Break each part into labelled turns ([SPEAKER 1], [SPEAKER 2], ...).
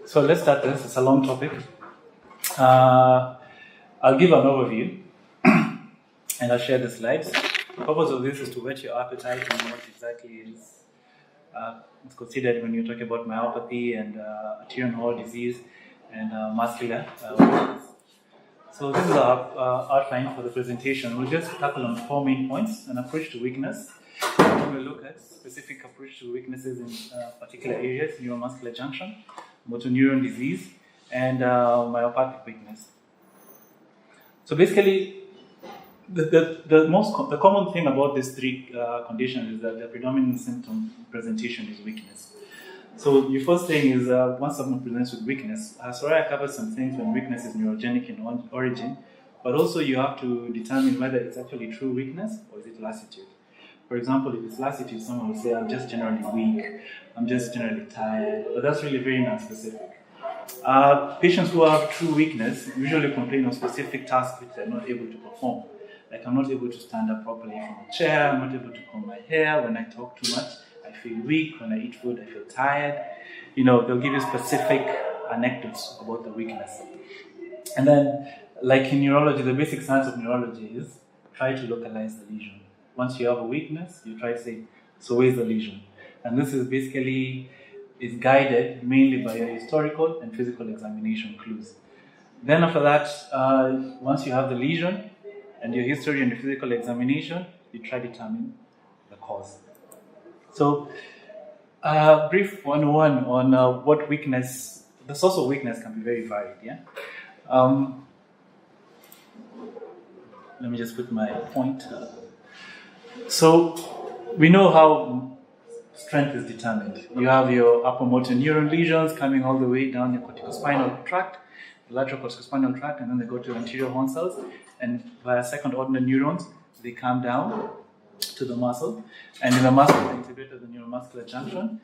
[SPEAKER 1] So let's start this. It's a long topic. I'll give an overview and I'll share the slides. The purpose of this is to whet your appetite on what exactly is considered when you're talking about myopathy and arterial wall disease and muscular weakness. So this is our outline for the presentation. We'll just tackle on 4 main points: an approach to weakness. We'll look at specific approach to weaknesses in particular areas: neuromuscular junction, motor neuron disease, and myopathic weakness. So basically, the common thing about these 3 conditions is that the predominant symptom presentation is weakness. So the first thing is once someone presents with weakness, Soraya covers some things when weakness is neurogenic in origin, but also you have to determine whether it's actually true weakness or is it lassitude. For example, if it's lassitude, someone will say, I'm just generally weak, I'm just generally tired, but that's really very non-specific. Patients who have true weakness usually complain of specific tasks which they're not able to perform. Like, I'm not able to stand up properly from a chair, I'm not able to comb my hair, when I talk too much, I feel weak, when I eat food, I feel tired. They'll give you specific anecdotes about the weakness. And then, like in neurology, the basic science of neurology is try to localize the lesion. Once you have a weakness, you try to say, so where's the lesion? And this is basically guided mainly by your historical and physical examination clues. Then after that, once you have the lesion and your history and your physical examination, you try to determine the cause. So, brief 101 on what weakness, the source of weakness can be very varied, yeah? Let me just put my point. So, we know how strength is determined. You have your upper motor neuron lesions coming all the way down your corticospinal tract, the lateral corticospinal tract, and then they go to anterior horn cells, and via second order neurons, they come down to the muscle, and in the muscle, they integrate the neuromuscular junction,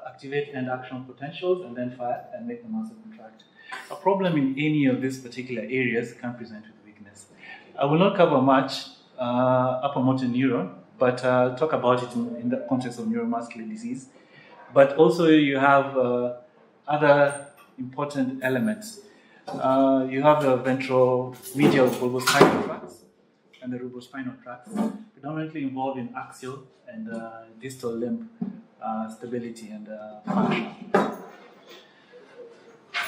[SPEAKER 1] activate end action potentials, and then fire and make the muscle contract. A problem in any of these particular areas can present with weakness. I will not cover much upper motor neuron, but talk about it in the context of neuromuscular disease. But also you have other important elements. You have the ventromedial bulbospinal tracts and the rubrospinal tracts, predominantly involved in axial and distal limb stability and function.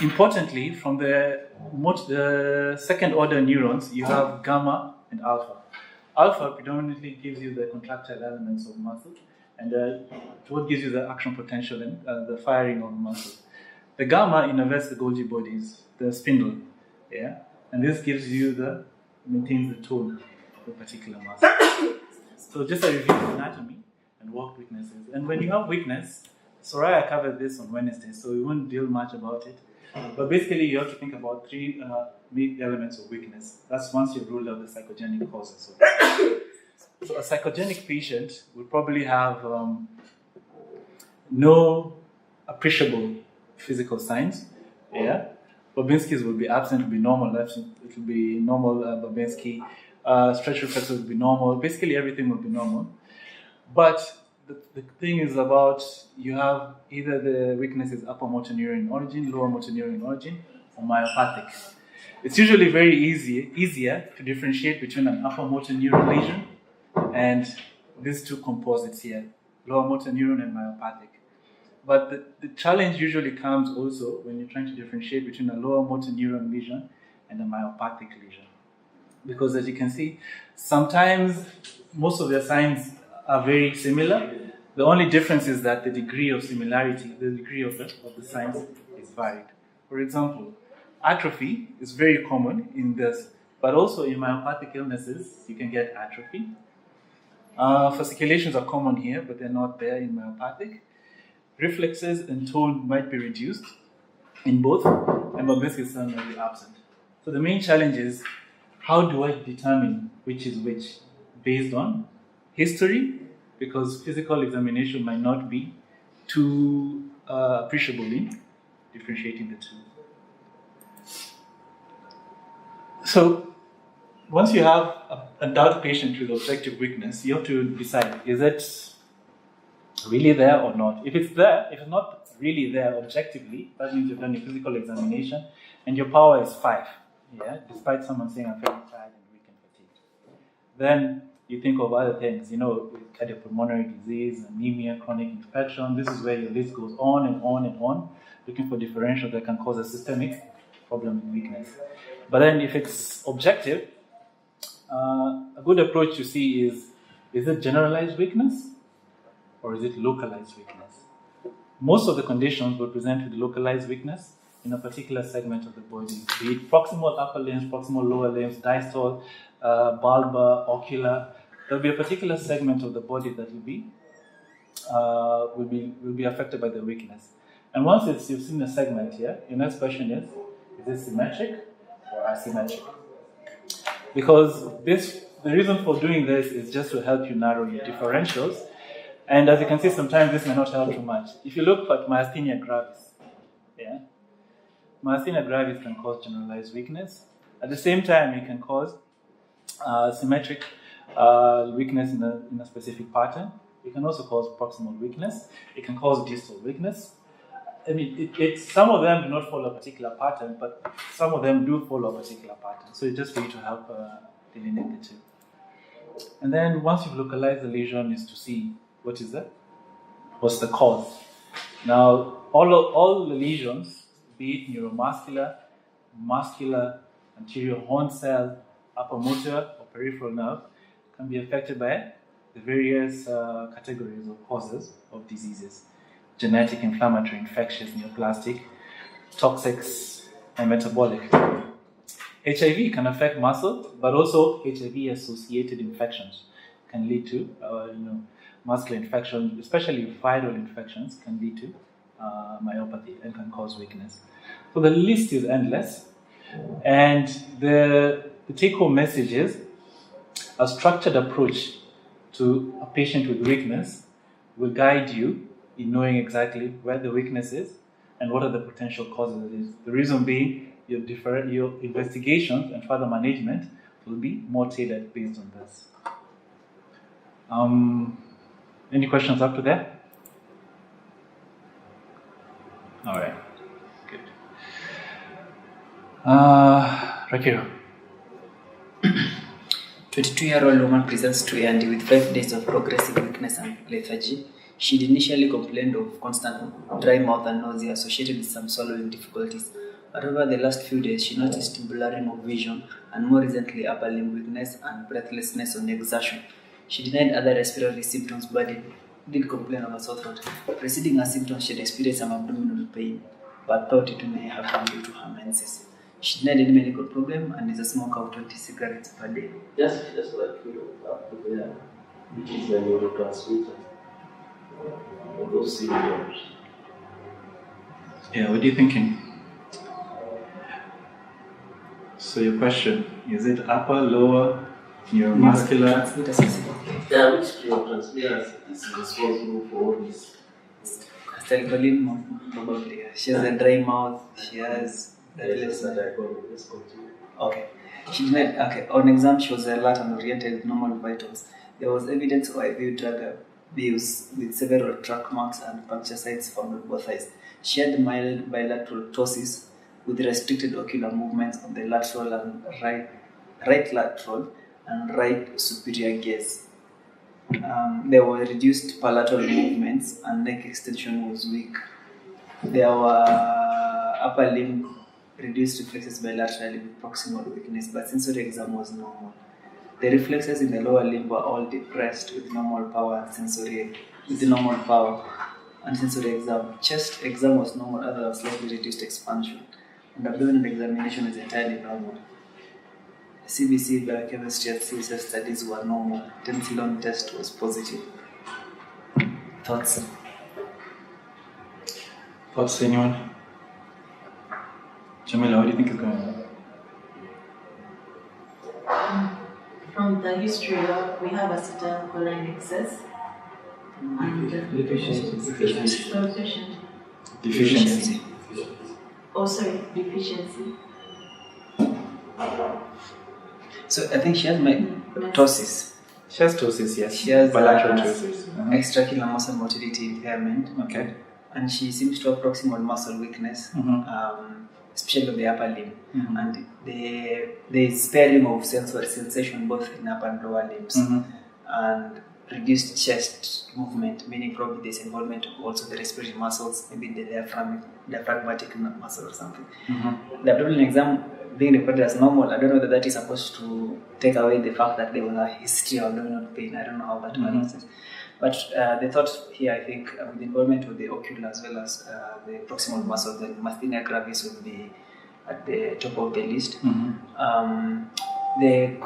[SPEAKER 1] Importantly, from the second order neurons, you have gamma and alpha. Alpha predominantly gives you the contractile elements of muscle, and what gives you the action potential and the firing of the muscle. The gamma innervates the Golgi bodies, the spindle, yeah, and this maintains the tone of the particular muscle. So just a review of anatomy and what weaknesses. And when you have weakness, Soraya covered this on Wednesday, so we won't deal much about it. But basically, you have to think about 3 main elements of weakness. That's once you've ruled out the psychogenic causes. So a psychogenic patient would probably have no appreciable physical signs. Yeah, Babinski's will be absent, will be normal. It will be normal Babinski. Stretch reflexes will be normal. Basically, everything will be normal. But the thing is about you have either the weakness is upper motor neuron origin, lower motor neuron origin, or myopathic. It's usually very easier to differentiate between an upper motor neuron lesion and these 2 composites here, lower motor neuron and myopathic. But the challenge usually comes also when you're trying to differentiate between a lower motor neuron lesion and a myopathic lesion. Because as you can see, sometimes most of their signs are very similar. The only difference is that the degree of similarity, the degree of the signs is varied. For example, atrophy is very common in this, but also in myopathic illnesses, you can get atrophy. Fasciculations are common here, but they're not there in myopathic. Reflexes and tone might be reduced in both, and Babinski's sign might be absent. So the main challenge is, how do I determine which is which? Based on history, because physical examination might not be too appreciable in differentiating the 2. So, once you have a adult patient with objective weakness, you have to decide, is it really there or not? If it's there, if it's not really there objectively, that means you've done a physical examination, and your power is 5, yeah, despite someone saying I'm feeling tired and weak and fatigued. Then you think of other things, with cardiopulmonary disease, anemia, chronic infection. This is where your list goes on and on and on, looking for differentials that can cause a systemic problem with weakness. But then if it's objective, a good approach to see is it generalized weakness or is it localized weakness? Most of the conditions will present with localized weakness in a particular segment of the body, be it proximal upper limbs, proximal lower limbs, distal, bulbar, ocular. There will be a particular segment of the body that will be affected by the weakness. And once you've seen the segment here, your next question is it symmetric or asymmetric? Because the reason for doing this is just to help you narrow your differentials. And as you can see, sometimes this may not help too much. If you look at myasthenia gravis, myasthenia gravis can cause generalized weakness. At the same time, it can cause symmetric weakness in a specific pattern. It can also cause proximal weakness. It can cause distal weakness. I mean, some of them do not follow a particular pattern, but some of them do follow a particular pattern. So it's just for you to help delineate the two. And then once you've localized the lesion, is to see what's the cause. Now, all the lesions, be it neuromuscular, muscular, anterior horn cell, upper motor, or peripheral nerve, can be affected by the various categories or causes of diseases: genetic, inflammatory, infectious, neoplastic, toxics, and metabolic. HIV can affect muscle, but also HIV-associated infections can lead to, muscular infection, especially viral infections, can lead to myopathy and can cause weakness. So the list is endless, and the take-home message is a structured approach to a patient with weakness will guide you in knowing exactly where the weakness is and what are the potential causes of it. The reason being, your investigations and further management will be more tailored based on this. Any questions up to there? All right, good. Rakiro.
[SPEAKER 2] 22-year-old woman presents to A&E with 5 days of progressive weakness and lethargy. She'd initially complained of constant dry mouth and nausea associated with some swallowing difficulties. But over the last few days, she noticed blurring of vision and more recently upper limb weakness and breathlessness on exertion. She denied other respiratory symptoms but did complain of a sore throat. Preceding her symptoms, she had experienced some abdominal pain but thought it may have been due to her menses. She denied any medical problem and is a smoker of 20 cigarettes per day.
[SPEAKER 3] Just like which is the neurotransmitter of those symptoms.
[SPEAKER 1] Yeah, what are you thinking? So your question, is it upper, lower, neuromuscular?
[SPEAKER 3] Yeah, which neurotransmitter is responsible for all this?
[SPEAKER 2] Acetylcholine, probably. She has a dry mouth, she has... Okay. She denied, on exam she was alert and oriented with normal vitals. There was evidence of IV drug abuse with several track marks and puncture sites found on both eyes. She had mild bilateral ptosis with restricted ocular movements on the lateral and right lateral and right superior gaze. There were reduced palatal movements and neck extension was weak. There were upper limb reduced reflexes bilaterally with proximal weakness, but sensory exam was normal. The reflexes in the lower limb were all depressed with normal power and sensory exam. Chest exam was normal, other was slightly reduced expansion. And abdominal examination is entirely normal. CBC, biochemistry, and CSF studies were normal. Tensilon test was positive. Thoughts?
[SPEAKER 1] Thoughts, anyone? Jamila, what do you think is going on?
[SPEAKER 4] From the history, we have acetylcholine excess and
[SPEAKER 1] Deficiency.
[SPEAKER 4] Oh, sorry, deficiency.
[SPEAKER 2] So I think she has ptosis.
[SPEAKER 1] She has ptosis, yes.
[SPEAKER 2] She has
[SPEAKER 1] bilateral ptosis.
[SPEAKER 2] extraocular muscle motility impairment.
[SPEAKER 1] Okay.
[SPEAKER 2] and she seems to have proximal muscle weakness, especially of the upper limb. And there is sparing of sensory sensation both in upper and lower limbs, and reduced chest movement, meaning probably there's involvement of also the respiratory muscles, maybe the diaphragmatic muscle or something. The abdominal exam being reported as normal, I don't know whether that is supposed to take away the fact that there was a history of abdominal pain. I don't know how that works. But the thought here, I think, with the involvement of the ocular as well as the proximal muscle, the Mysthenia gravis would be at the top of the list. The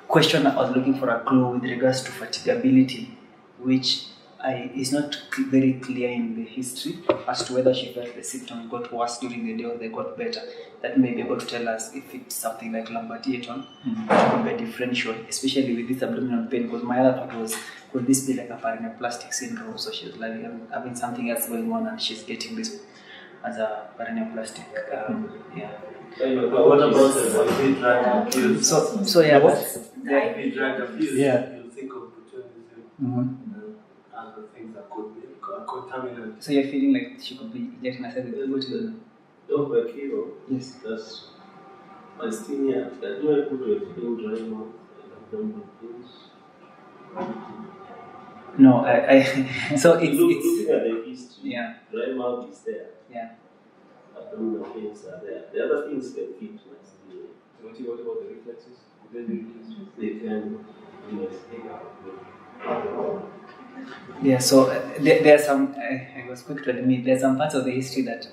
[SPEAKER 2] question I was looking for a clue with regards to fatigability, which is not very clear in the history as to whether she felt the symptoms got worse during the day or they got better. That may be able to tell us if it's something like Lambert-Eaton, which could be a differential, especially with this abdominal pain, because my other thought was, could this be like a paraneoplastic syndrome? So she's like having something else going on and she's getting this as a paraneoplastic,
[SPEAKER 3] What about the drug abuse?
[SPEAKER 2] So yeah, that's
[SPEAKER 3] The drug abuse,
[SPEAKER 1] Yeah.
[SPEAKER 3] you think of botulism and other things that could be contaminant.
[SPEAKER 2] so you're feeling like she could be injecting herself with botulism?
[SPEAKER 3] Over kilo,
[SPEAKER 2] Yes.
[SPEAKER 3] that's Mysthenia. That do I put a few dry mouth and abdominal pains?
[SPEAKER 2] No, I so it's
[SPEAKER 3] Looking at the history,
[SPEAKER 2] yeah.
[SPEAKER 3] dry mouth is there,
[SPEAKER 2] Yeah.
[SPEAKER 3] abdominal pains are there. The other things can fit Mysthenia.
[SPEAKER 5] What about the reflexes? Could they be reflexes?
[SPEAKER 3] They can, yes.
[SPEAKER 2] Yeah, so there are some, I was quick to admit, there are some parts of the history that,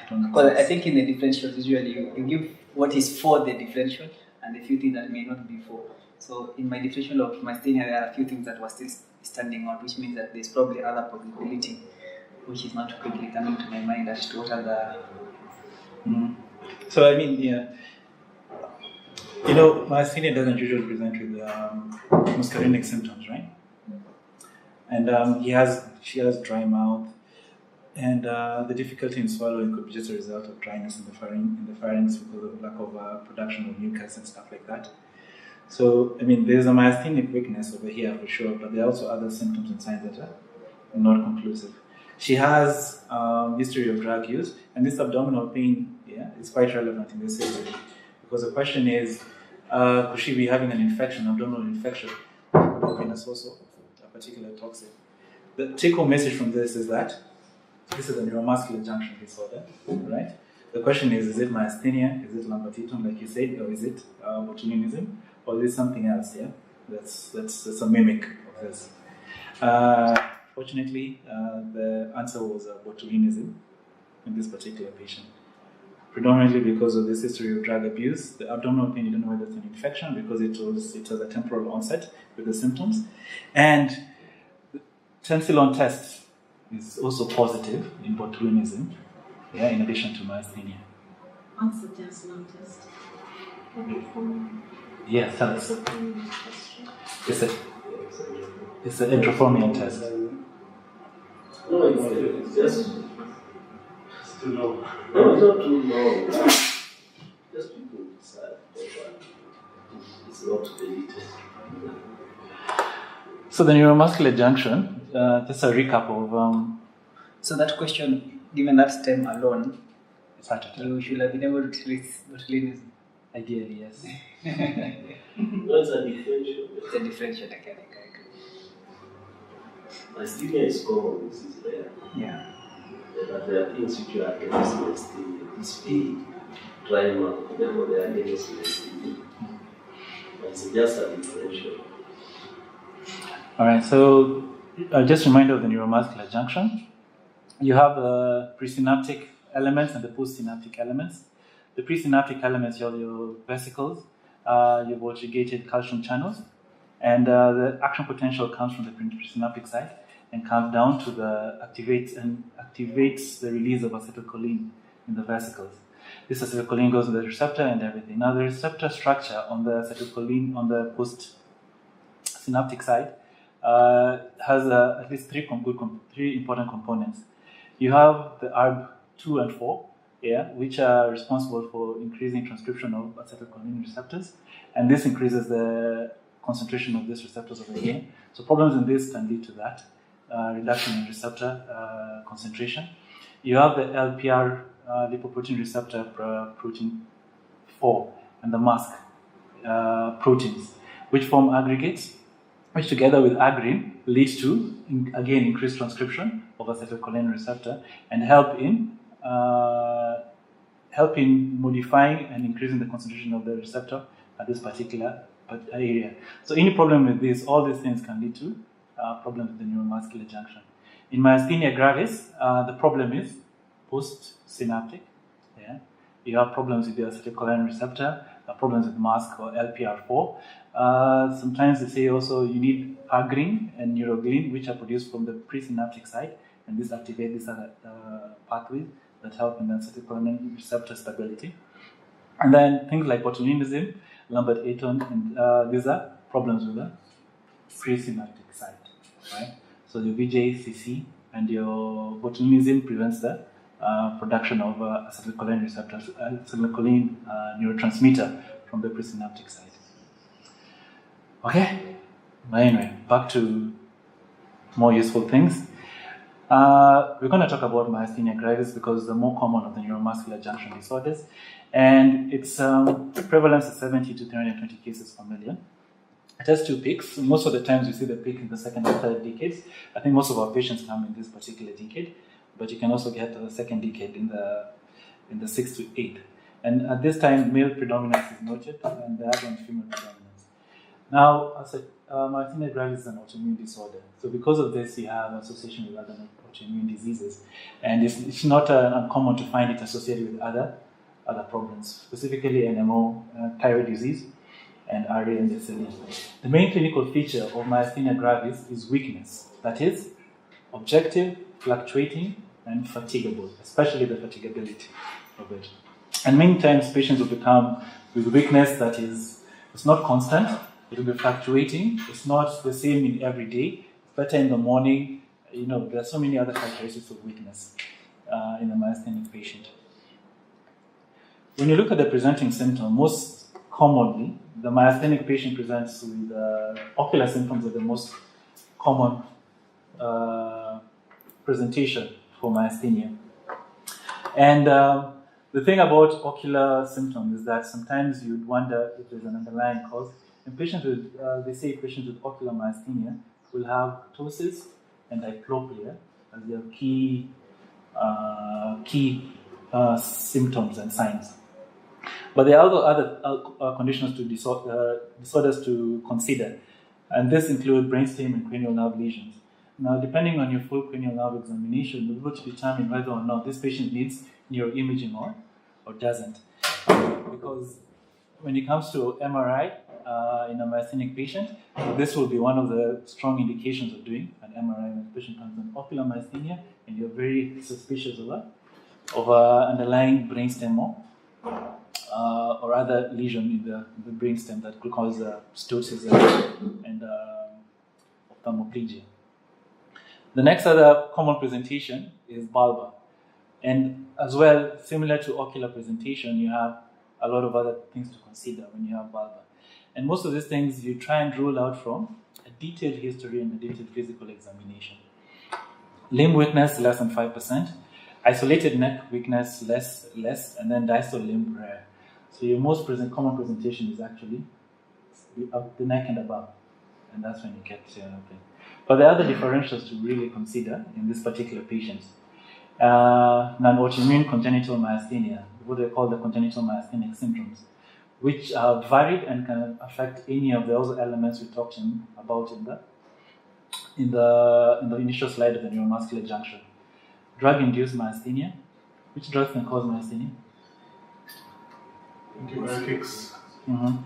[SPEAKER 2] because I think in the differentials, usually you give what is for the differential and a few things that may not be for. So in my differential of Mysthenia, there are a few things that were still standing out, which means that there's probably another possibility, which is not quickly coming to my mind as to what are the...
[SPEAKER 1] So I mean, yeah, you know, Mysthenia doesn't usually present with muscarinic symptoms, right? And she has dry mouth, and the difficulty in swallowing could be just a result of dryness in the pharynx because of lack of production of mucus and stuff like that. So I mean, there's a myasthenic weakness over here for sure, but there are also other symptoms and signs that are not conclusive. She has history of drug use, and this abdominal pain, is quite relevant in this area because the question is, could she be having an infection, abdominal infection, could have been a source of a particular toxin? The take-home message from this is that this is a neuromuscular junction disorder, right? The question is it myasthenia, is it Lambert-Eaton, like you said, or is it botulinism, or is it something else? Yeah, that's a mimic of this. Fortunately, the answer was botulinism in this particular patient. Predominantly because of this history of drug abuse. The abdominal pain, you don't know whether it's an infection because it has a temporal onset with the symptoms. And the tensilon test is also positive in botulinism, in addition to myasthenia.
[SPEAKER 4] What's the tensilon test?
[SPEAKER 1] Yes, tell us. It's an entroformian test.
[SPEAKER 3] No, it's just too long. No, it's not too long. Just people decide. It's not deleted.
[SPEAKER 1] So the neuromuscular junction, just a recap of...
[SPEAKER 2] So that question, given that stem alone,
[SPEAKER 1] it's hard to tell.
[SPEAKER 2] you should have been able to trace botulinism.
[SPEAKER 1] Ideally, yes.
[SPEAKER 3] No, it's a differential.
[SPEAKER 2] It's a differential, I agree.
[SPEAKER 3] Mysthenia is common, this is rare.
[SPEAKER 2] Yeah.
[SPEAKER 3] But there are things which you are against Mysthenia. This speed, dry mouth, therefore they are against Mysthenia. It's just a differential.
[SPEAKER 1] All right, so just a reminder of the neuromuscular junction. You have the presynaptic elements and the postsynaptic elements. The presynaptic elements are your vesicles, your voltigated calcium channels, and the action potential comes from the presynaptic side and comes down to activates the release of acetylcholine in the vesicles. This acetylcholine goes to the receptor and everything. Now the receptor structure on the acetylcholine on the postsynaptic side has at least three important components. You have the ARB2 and 4, which are responsible for increasing transcription of acetylcholine receptors, and this increases the concentration of these receptors over here. So problems in this can lead to that reduction in receptor concentration. You have the LPR lipoprotein receptor protein 4 and the mask proteins, which form aggregates, which together with agrin lead to, again, increased transcription of acetylcholine receptor and help in modifying and increasing the concentration of the receptor at this particular area. So any problem with this, all these things can lead to problems with the neuromuscular junction. In myasthenia gravis, the problem is post-synaptic. Yeah? You have problems with the acetylcholine receptor, problems with MASC or LPR4. Sometimes they say also you need agrin and neuroglin, which are produced from the presynaptic side, and this activate these other pathways that help in the acetylcholine receptor stability. And then things like botulinism, Lambert-Eaton, and these are problems with the presynaptic side, right? So your VJCC and your botulinism prevents the production of acetylcholine receptors, acetylcholine neurotransmitter from the presynaptic side. Okay, but anyway, back to more useful things. We're going to talk about myasthenia gravis because it's the more common of the neuromuscular junction disorders, and its prevalence is 70 to 320 cases per million. It has two peaks. Most of the times we see the peak in the second and third decades. I think most of our patients come in this particular decade, but you can also get the second decade in the 6th to 8th. And at this time, male predominance is noted, and the other one female predominance. Now, as myasthenia gravis is an autoimmune disorder. So because of this, you have association with other autoimmune diseases. And it's not uncommon to find it associated with other problems, specifically NMO, thyroid disease, and RA and SLE. The main clinical feature of myasthenia gravis is weakness. That is, objective, fluctuating, and fatigable, especially the fatigability of it. And many times patients will become with weakness that is, it's not constant, it will be fluctuating, it's not the same in every day, it's better in the morning. You know, there are so many other characteristics of weakness in a myasthenic patient. When you look at the presenting symptom, most commonly, the myasthenic patient presents with ocular symptoms are the most common presentation for myasthenia. And the thing about ocular symptoms is that sometimes you'd wonder if there's an underlying cause. And patients with, they say patients with ocular myasthenia will have ptosis and diplopia as their key symptoms and signs. But there are also other conditions to disorders to consider, and this include brainstem and cranial nerve lesions. Now, depending on your full cranial nerve examination, you'll be able to determine whether or not this patient needs neuroimaging or doesn't. Because when it comes to MRI in a myasthenic patient, this will be one of the strong indications of doing an MRI when the patient comes with ocular myasthenia and you're very suspicious of underlying brainstem or other lesion in the brainstem that could cause ptosis and ophthalmoplegia. The next other common presentation is bulbar. And as well, similar to ocular presentation, you have a lot of other things to consider when you have bulbar. And most of these things you try and rule out from a detailed history and a detailed physical examination. Limb weakness, less than 5%. Isolated neck weakness, less, and then distal limb rare. So your most common presentation is actually up the neck and above, and that's when you get thing. But there are other differentials to really consider in this particular patient. Non-autoimmune congenital myasthenia, what they call the congenital myasthenic syndromes, which are varied and can affect any of the other elements we talked about in the initial slide of the neuromuscular junction. Drug-induced myasthenia. Which drugs can cause myasthenia?
[SPEAKER 6] Antibiotics,
[SPEAKER 1] Mm-hmm.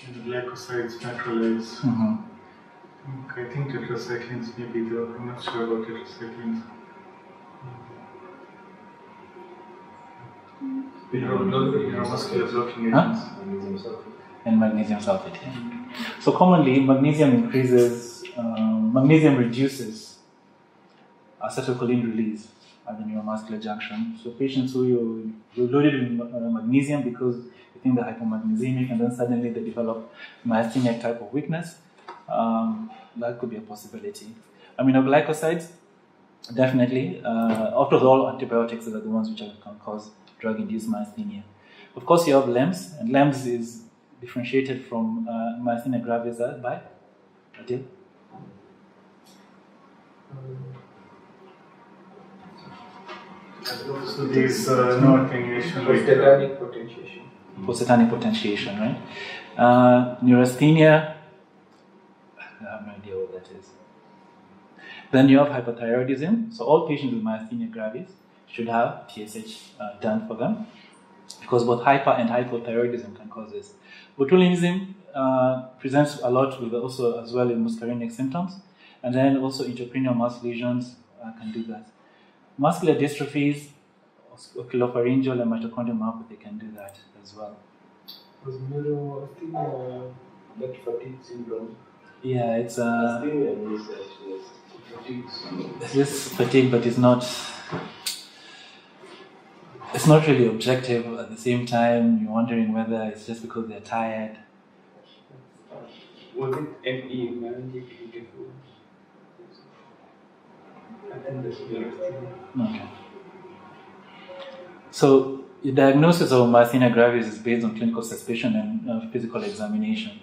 [SPEAKER 6] and glycosides, macrolides.
[SPEAKER 1] Mm-hmm.
[SPEAKER 6] I think tetracyclines maybe though. I'm not sure about tetracyclines. Neuromuscular blocking agents.
[SPEAKER 5] Magnesium sulfate.
[SPEAKER 1] And magnesium sulfate. Yeah. So commonly, magnesium reduces acetylcholine release at the neuromuscular junction. So patients who you're loaded with magnesium because you think they're hypomagnesemic and then suddenly they develop myasthenia type of weakness, that could be a possibility. Aminoglycosides, Definitely. After all, antibiotics are the ones which can cause drug-induced myasthenia. Of course, you have LEMS, and LEMS is differentiated from myasthenia gravis by Adil.
[SPEAKER 6] So these no attenuation.
[SPEAKER 5] Post-tetanic potentiation.
[SPEAKER 1] Post-tetanic potentiation, right? Neurasthenia, I have no idea what that is. Then you have hypothyroidism. So all patients with myasthenia gravis should have TSH done for them, because both hyper and hypothyroidism can cause this. Botulinism presents a lot with also as well in muscarinic symptoms, and then also intracranial mass lesions can do that. Muscular dystrophies, oculopharyngeal and mitochondrial myopathy can do that as well.
[SPEAKER 5] Was neurasthenia that fatigue syndrome?
[SPEAKER 1] Yeah, it's
[SPEAKER 3] Mysthenia is actually
[SPEAKER 5] Fatigue syndrome.
[SPEAKER 1] this fatigue, but it's not really objective. At the same time, you're wondering whether it's just because they're tired.
[SPEAKER 5] Was it ME, meningic interference? I think that's neurasthenia.
[SPEAKER 1] Okay. So the diagnosis of myasthenia gravis is based on clinical suspicion and physical examination.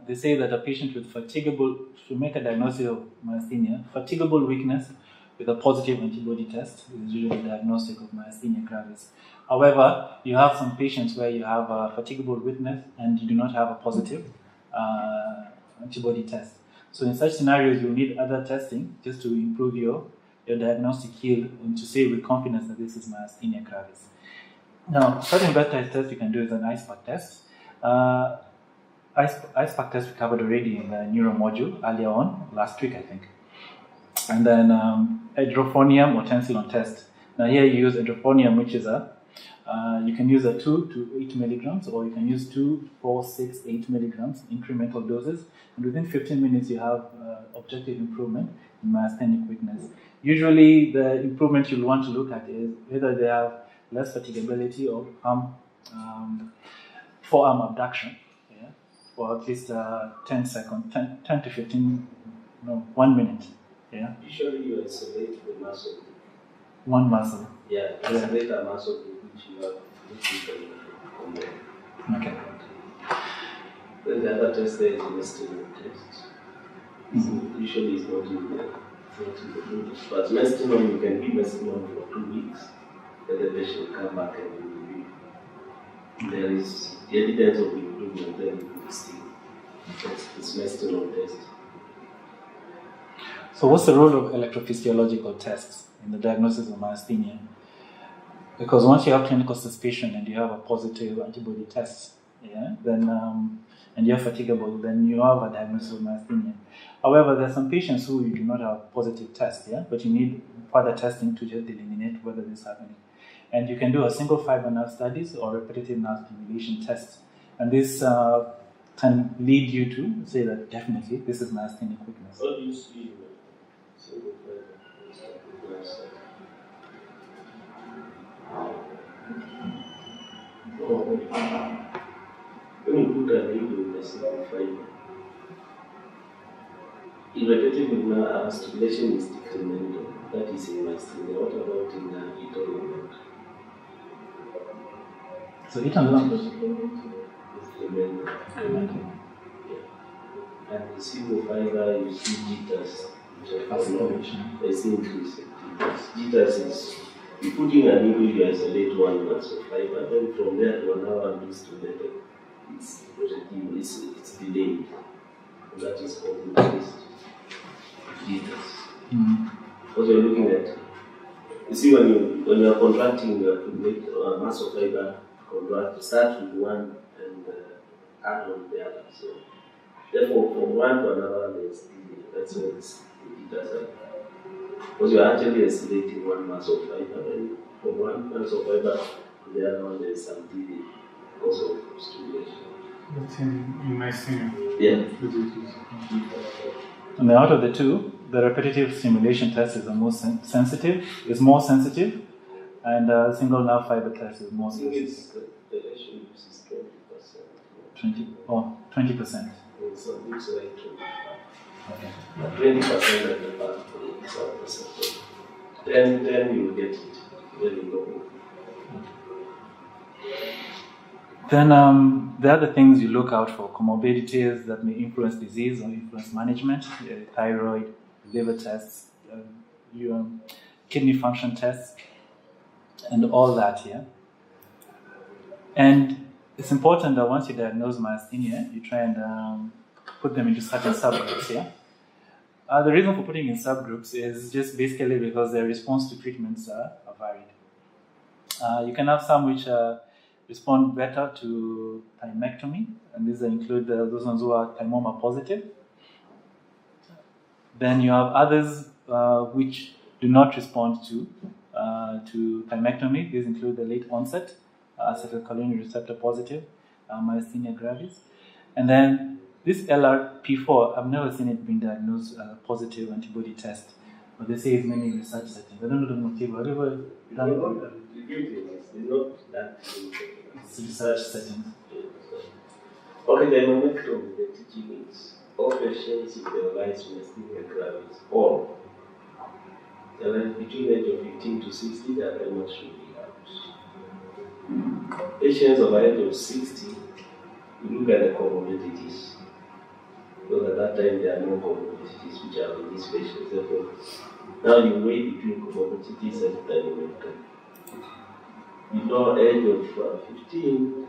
[SPEAKER 1] They say that a patient with to make a diagnosis of myasthenia, fatigable weakness with a positive antibody test is usually diagnostic of myasthenia gravis. However, you have some patients where you have a fatigable weakness and you do not have a positive antibody test. So in such scenarios, you need other testing just to improve your diagnostic yield and to say with confidence that this is myasthenia gravis. Now, certain blood test you can do is an IcePack test. IcePack test we covered already in the neuro module earlier on, last week I think. And then hydrophonium or tensilon test. Now here you use hydrophonium, which is you can use a 2 to 8 milligrams, or you can use 2, 4, 6, 8 milligrams incremental doses. And within 15 minutes you have objective improvement in myasthenic weakness. Usually the improvement you'll want to look at is whether they have less fatigability or forearm abduction, for at least 10 seconds, 10 to 15, 1 minute. Yeah.
[SPEAKER 3] usually you isolate the muscle.
[SPEAKER 1] One muscle.
[SPEAKER 3] Yeah, isolate a muscle which you can combine.
[SPEAKER 1] Okay.
[SPEAKER 3] Then the other test there is the Mysthenia test.
[SPEAKER 1] Mm-hmm.
[SPEAKER 3] Usually it's not in the fluid. But Mysthenia, you can give Mysthenia for 2 weeks. Then the patient come back and there is evidence of improvement, then you will still it's Mysthenia test.
[SPEAKER 1] So what's the role of electrophysiological tests in the diagnosis of myasthenia? Because once you have clinical suspicion and you have a positive antibody test, then and you're fatigable, then you have a diagnosis of myasthenia. However, there are some patients who you do not have positive test, but you need further testing to just eliminate whether this is happening. And you can do a single fiber nerve studies or repetitive nerve stimulation tests. And this can lead you to say that definitely this is myasthenic weakness.
[SPEAKER 3] What do you see? Single fiber. When you put a needle in the single fiber, repetitive stimulation is decremental. That is in myasthenia. What about in etonement?
[SPEAKER 1] So etonement is
[SPEAKER 3] incremental. Yeah. And the single fiber, you see jitters. I see increase in jitters. Jitters is you put in a needle, you isolate one muscle fiber, then from there to another one stimulated. It's delayed. And that is called increased jitters. Because you're looking at, you see when you're contracting, you have to make a muscle fiber contract, start with one and add on the other. So therefore, from one to another, there's delay. That's why the jitters are. Because you're actually isolating one muscle fiber, and from one muscle fiber to the other one, there's some delay because of stimulation.
[SPEAKER 6] That's in myasthenia.
[SPEAKER 3] Yeah.
[SPEAKER 1] And then out of the two, the repetitive stimulation test is the most sensitive, and single nerve fiber test is more sensitive.
[SPEAKER 3] The ratio is 20%.
[SPEAKER 1] 20%.
[SPEAKER 3] So it's like 20%.
[SPEAKER 1] Okay.
[SPEAKER 3] 20% of the then you get it very low.
[SPEAKER 1] Then the other things you look out for, comorbidities that may influence disease or influence management, thyroid, liver tests, your kidney function tests, and all that, yeah? And it's important that once you diagnose myasthenia, you try and put them into certain subgroups, yeah? The reason for putting in subgroups is just basically because their response to treatments are varied. You can have some which respond better to thymectomy, and these include those ones who are thymoma positive. Then you have others which do not respond to thymectomy. These include the late onset, acetylcholine receptor positive, myasthenia gravis. And then this LRP4, I've never seen it being diagnosed positive antibody test, but they say it's mainly in research settings. I don't know the motive. Whatever you done with
[SPEAKER 3] It's not that.
[SPEAKER 1] it's research settings.
[SPEAKER 3] Okay, the momentum, the teaching is all patients with generalized myasthenia gravis, all between the age of 15 to 60, they are prematurely out. Patients of the age of 60, you look at the comorbidities. Because at that time there are no comorbidities which are in these patients. Therefore, now you weigh between comorbidities and momentum. Below age of 15,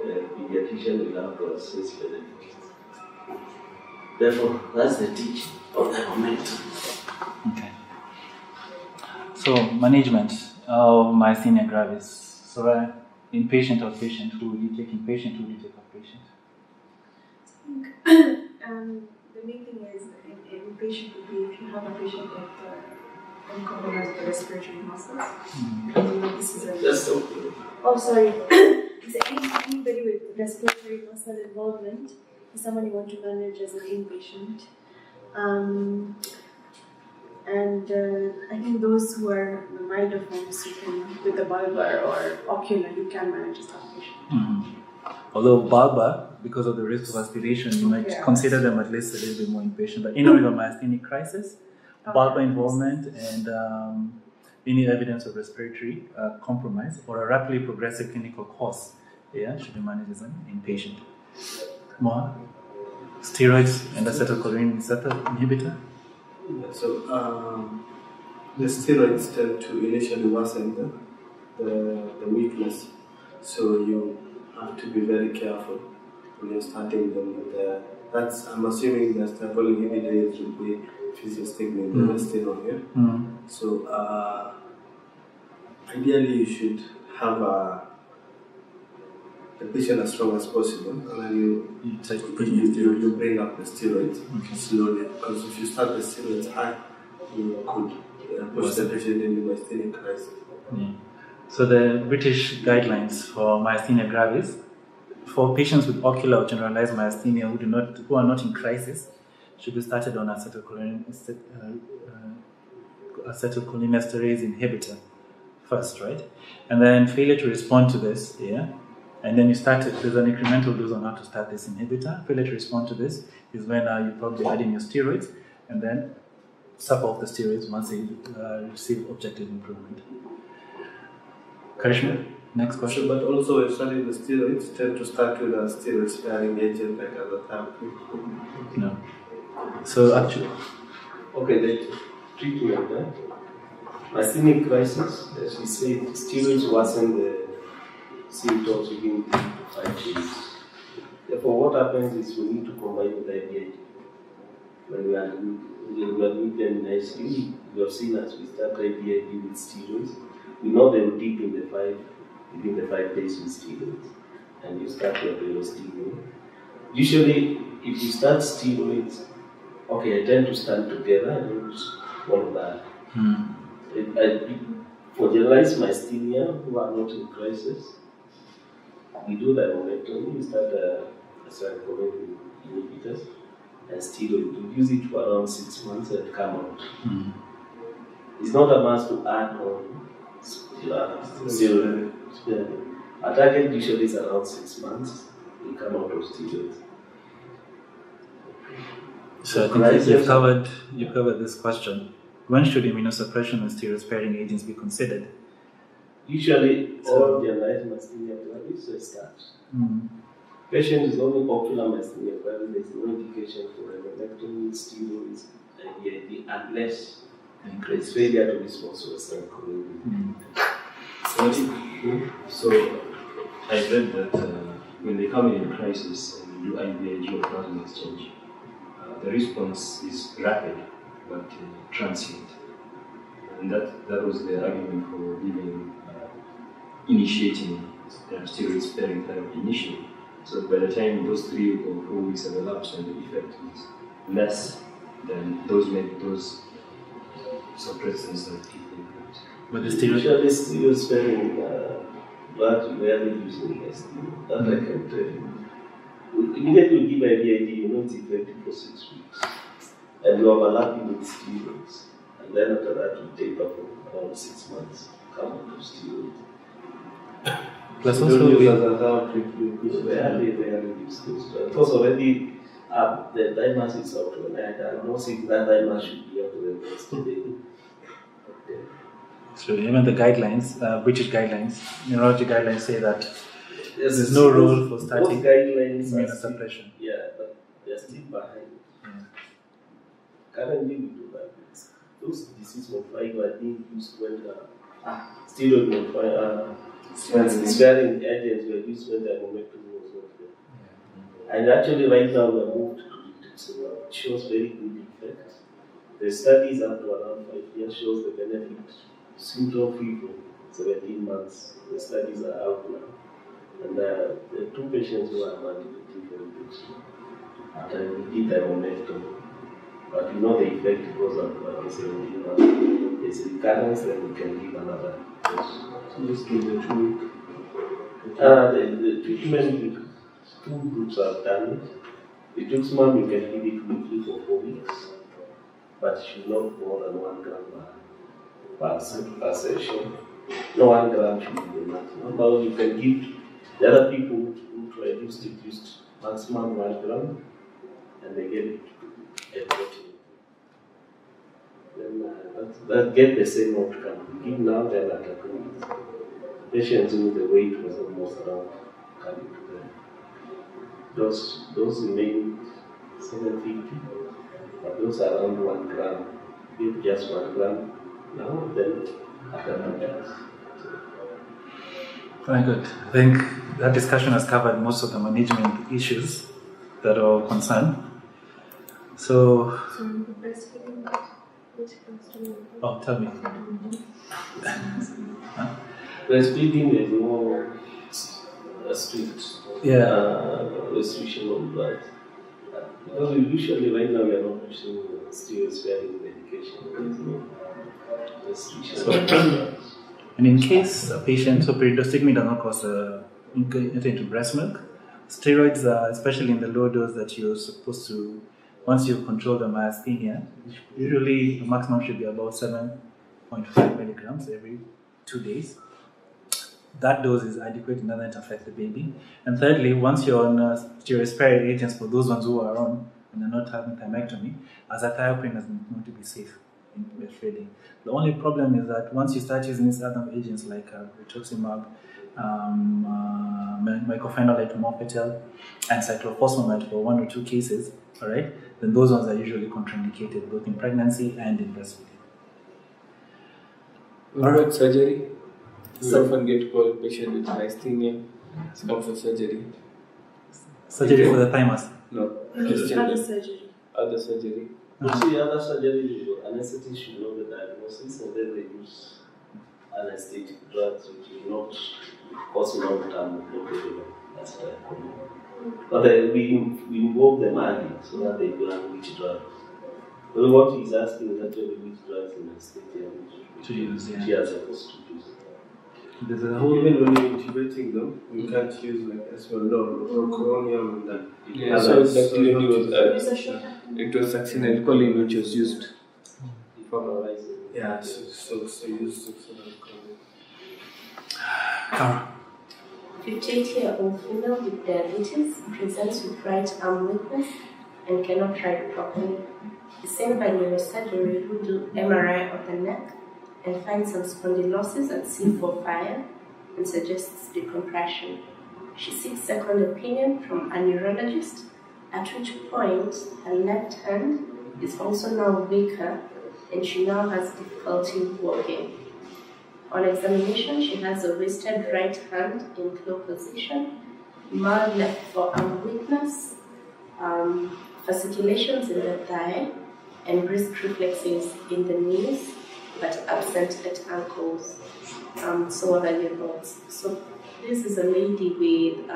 [SPEAKER 3] pediatrician will have to assess benefits. Therefore, that's the teaching of the momentum.
[SPEAKER 1] Okay. So, management of myasthenia gravis. So, inpatient, outpatient, who will you take inpatient, who will you take outpatient?
[SPEAKER 4] The main thing is in patient would be if you have a patient with uncompromised respiratory muscles. This is
[SPEAKER 3] That's okay.
[SPEAKER 4] Oh, sorry. Is anybody with respiratory muscle involvement is someone you want to manage as an inpatient. I think those who are minor forms, you can, with the bulbar or ocular, you can manage as outpatient.
[SPEAKER 1] Mm-hmm. Although bulbar, because of the risk of aspiration, you might consider them at least a little bit more inpatient. But with a myasthenic crisis, bulbar involvement and any evidence of respiratory compromise or a rapidly progressive clinical course, should be managed as an inpatient. More steroids and acetylcholine receptor inhibitor.
[SPEAKER 7] Yeah, so the steroids tend to initially worsen the weakness, so you have to be very careful when you're starting them with that's, I'm assuming the acetylcholine inhibitors would be physiostigmine, the steroid here. So ideally you should have the patient as strong as possible, and then you bring up the steroids slowly, because if you start the steroids high, you could push the patient into myasthenia crisis.
[SPEAKER 1] So the British guidelines for myasthenia gravis, for patients with ocular or generalized myasthenia who are not in crisis, should be started on acetylcholinesterase inhibitor first, right? And then failure to respond to this, and then you start it. There's an incremental dose on how to start this inhibitor. Failure to respond to this is when you probably add in your steroids, and then suck off the steroids once they receive objective improvement. Karishma, next question.
[SPEAKER 7] But also, if studying the steroids, tend to start with a steroid-sparing agent like therapy.
[SPEAKER 1] No. So actually,
[SPEAKER 3] okay, the treatment. Myasthenic crisis, as we say, steroids worsen the symptoms within 3 to 5 days. Therefore, what happens is we need to combine with IVIG. When we admit them in ICU, you have seen as we start IVIG with steroids, we know they will dip within the 5 days with steroids, and you start your steroid. Usually, if you start steroids, I tend to stand together, I don't want that. For generalized myasthenia who are not in crisis, we do the momentum, we start acetylcholine inhibitors and steroid. We use it for around 6 months and come out. It's not a must to add on steroid. Our target usually is around 6 months, we come out of steroids.
[SPEAKER 1] So I think you've covered this question. When should immunosuppression and steroid-sparing agents be considered?
[SPEAKER 3] Usually, all generalized Mysthenia gravis will start. Patient is only ocular Mysthenia gravis. There is no indication for emelectomy, steroids, IVIG, unless there is failure to respond to a cell colony.
[SPEAKER 8] So, I read that when they come in crisis and do IVIG or plasma exchange, the response is rapid but transient. And that was the argument for giving, initiating steroid-sparing therapy initially. So by the time those 3 or 4 weeks have elapsed and the effect is less than those suppressants that people use.
[SPEAKER 1] But the steroid...
[SPEAKER 3] Usually steroid-sparing drugs rarely used in Mysthenia. That I can tell you. Immediately you give IVIG, you know it's effective for 6 weeks. And you overlapping with steroids. And then after that you taper for around 6 months, come out of steroids.
[SPEAKER 1] Plus
[SPEAKER 7] So
[SPEAKER 1] also
[SPEAKER 7] don't
[SPEAKER 1] we...
[SPEAKER 7] use as a therapy.
[SPEAKER 3] Rarely use those drugs. Because already the diagnosis is up to an end. I'm not saying that diagnosis should be up to the next day.
[SPEAKER 1] So even the guidelines, British guidelines, neurology guidelines say that
[SPEAKER 3] Yes,
[SPEAKER 1] there's no role for
[SPEAKER 3] those
[SPEAKER 1] starting
[SPEAKER 3] guidelines are still,
[SPEAKER 1] immunosuppression.
[SPEAKER 3] but they're still behind.
[SPEAKER 1] Yeah.
[SPEAKER 3] Currently, we do like this. Those disease modifying are being used when steroid modifying, sparing agents were used when the myopathy was not there. And actually, right now, we are moved to rituximab. It shows very good effect. The studies up to around 5 years shows the benefit symptom-free for 17 months. The studies are out now. And the 2 patients who are manipulating for rituximab after we did the myopathy. But you know the effect goes up to 17 months. There's recurrence, then we can give another dose.
[SPEAKER 7] So just give the 2 week.
[SPEAKER 3] The treatment, 2 groups have done it. Rituximab you can give it weekly for 4 weeks, but it should not more than 1 gram per session. No 1 gram should be the maximum. But you can give the other people who used maximum 1 gram, and they get it at 40. Then that get the same outcome. We give now, then after 2 weeks. Patients who the weight was almost around coming to them. Those remain 750, but those are around 1 gram. Give just 1 gram now, then after 2 weeks.
[SPEAKER 1] Very good. I think that discussion has covered most of the management issues that are concerned. So
[SPEAKER 4] So the breastfeeding, which comes to me.
[SPEAKER 1] oh, tell me.
[SPEAKER 3] Breastfeeding is more strict restriction on blood. Because usually right now we are not pushing steroid-sparing medication. There is no restriction on blood.
[SPEAKER 1] And in case a patient, so periodostigmy does not cause entry into breast milk, steroids, especially in the low dose that you're supposed to, once you've controlled the myasthenia, usually the maximum should be about 7.5 milligrams every 2 days. That dose is adequate, it doesn't affect the baby. And thirdly, once you're on steroid-sparing agents, for those ones who are on and are not having thymectomy, azathioprine is known to be safe in breastfeeding. The only problem is that once you start using these other agents like rituximab, mycophenolate mofetil, and cyclophosphamide for 1 or 2 cases, all right, then those ones are usually contraindicated both in pregnancy and in breastfeeding.
[SPEAKER 5] What about surgery? We often get called patient with Mysthenia, come for surgery.
[SPEAKER 1] Surgery for the thymus?
[SPEAKER 5] No,
[SPEAKER 4] Just other surgery.
[SPEAKER 5] other surgery.
[SPEAKER 3] You see, other surgery, anesthetists should know the diagnosis, and then they use anesthetic drugs which will not cause long-term blockage. That's why. But we involve them early so that they plan which drugs. Well, what he's asking is actually which drugs in anesthesia
[SPEAKER 1] To use, yeah.
[SPEAKER 3] she are supposed to use.
[SPEAKER 1] There's a whole
[SPEAKER 7] Even when you're intubating them, you can't use like esmolol or coronium and that.
[SPEAKER 5] Yeah, so the clearly was
[SPEAKER 4] Use a short
[SPEAKER 5] it was succinylcholine which was used.
[SPEAKER 3] For horizon.
[SPEAKER 7] Yeah, so use
[SPEAKER 1] Carl.
[SPEAKER 9] 58-year-old female with diabetes presents with right arm weakness and cannot ride properly. is seen by neurosurgery who do MRI of the neck and find some spondylosis at C4-5 and suggests decompression. She seeks second opinion from a neurologist, at which point her left hand is also now weaker and she now has difficulty walking. On examination, she has a wasted right hand in claw position, mild left forearm weakness, fasciculations in the thigh, and brisk reflexes in the knees, but absent at ankles. So what are your thoughts? So this is a lady with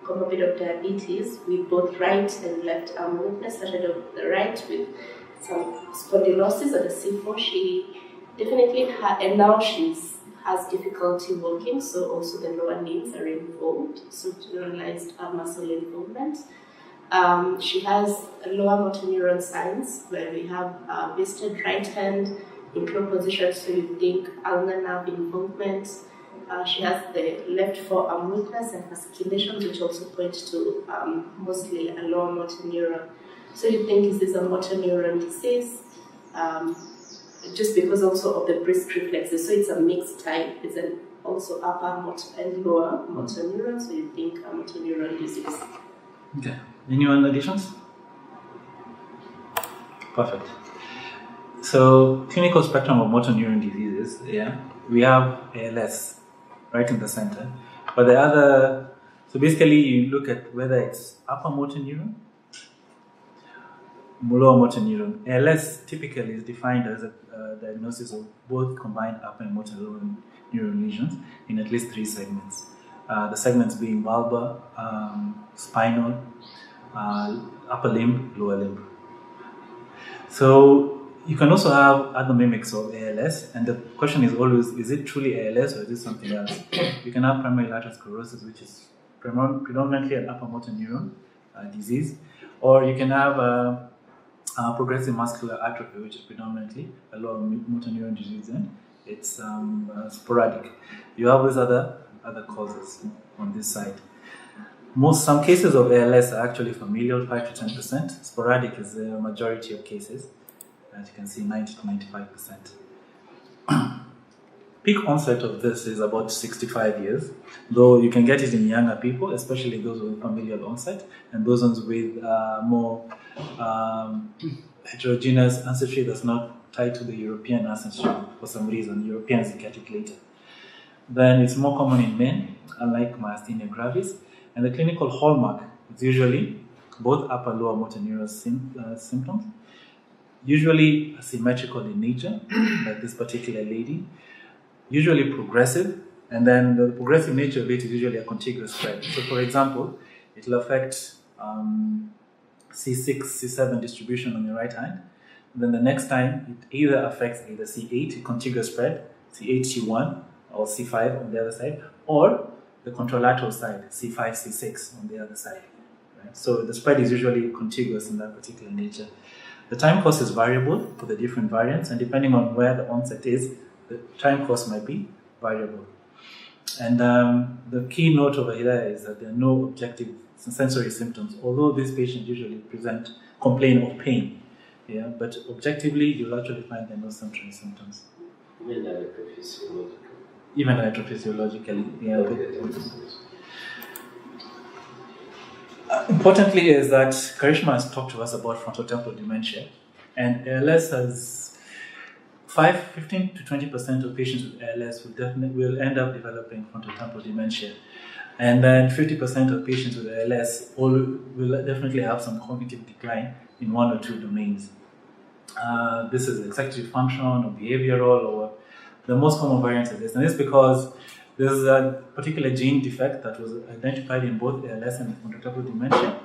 [SPEAKER 9] comorbid of diabetes with both right and left arm weakness, started of the right with some spondylosis at the C4. She definitely had, and now she has difficulty walking, so also the lower limbs are involved, so generalized muscle involvement. She has lower motor neuron signs where we have wasted right hand in claw position, so you think ulnar nerve involvement. She has the left forearm weakness and fasciculations, which also point to mostly a lower motor neuron. So you think, is this a motor neuron disease? Just because also of the brisk reflexes, so it's a mixed type. It's an also upper motor and lower motor neuron, so you think a motor neuron disease.
[SPEAKER 1] Okay. Any other additions? Perfect. So, clinical spectrum of motor neuron diseases, we have ALS right in the center. But the other, so basically you look at whether it's upper motor neuron, lower motor neuron. ALS typically is defined as a diagnosis of both combined upper and motor neuron lesions in at least 3 segments. The segments being bulbar, spinal, upper limb, lower limb. So you can also have other mimics of ALS, and the question is always, is it truly ALS or is it something else? You can have primary lateral sclerosis, which is predominantly an upper motor neuron disease, or you can have progressive muscular atrophy, which is predominantly a lower motor neuron disease, and it's sporadic. You have these other causes on this side. Some cases of ALS are actually familial, 5 to 10%. Sporadic is the majority of cases. As you can see, 90 to 95%. Peak onset of this is about 65 years, though you can get it in younger people, especially those with familial onset, and those ones with more heterogeneous ancestry that's not tied to the European ancestry for some reason. Europeans get it later. Then it's more common in men, unlike myasthenia gravis, and the clinical hallmark is usually both upper and lower motor neuron symptoms, usually asymmetrical in nature, like this particular lady, usually progressive, and then the progressive nature of it is usually a contiguous spread. So for example, it will affect C6, C7 distribution on the right hand, and then the next time it either affects either C8, a contiguous spread, C8, C1, or C5 on the other side, or the contralateral side, C5, C6 on the other side. Right? So the spread is usually contiguous in that particular nature. The time course is variable for the different variants, and depending on where the onset is, the time course might be variable. And the key note over here is that there are no objective sensory symptoms, although these patients usually complain of pain. Yeah, but objectively, you'll actually find there are no sensory symptoms. Even electrophysiologically. Yeah. Importantly is that Karishma has talked to us about frontotemporal dementia, and ALS has 15 to 20% of patients with ALS will end up developing frontotemporal dementia, and then 50% of patients with ALS will definitely have some cognitive decline in 1 or 2 domains. This is executive function or behavioral, or the most common variants of this, and this is because there's a particular gene defect that was identified in both ALS and frontotemporal dementia.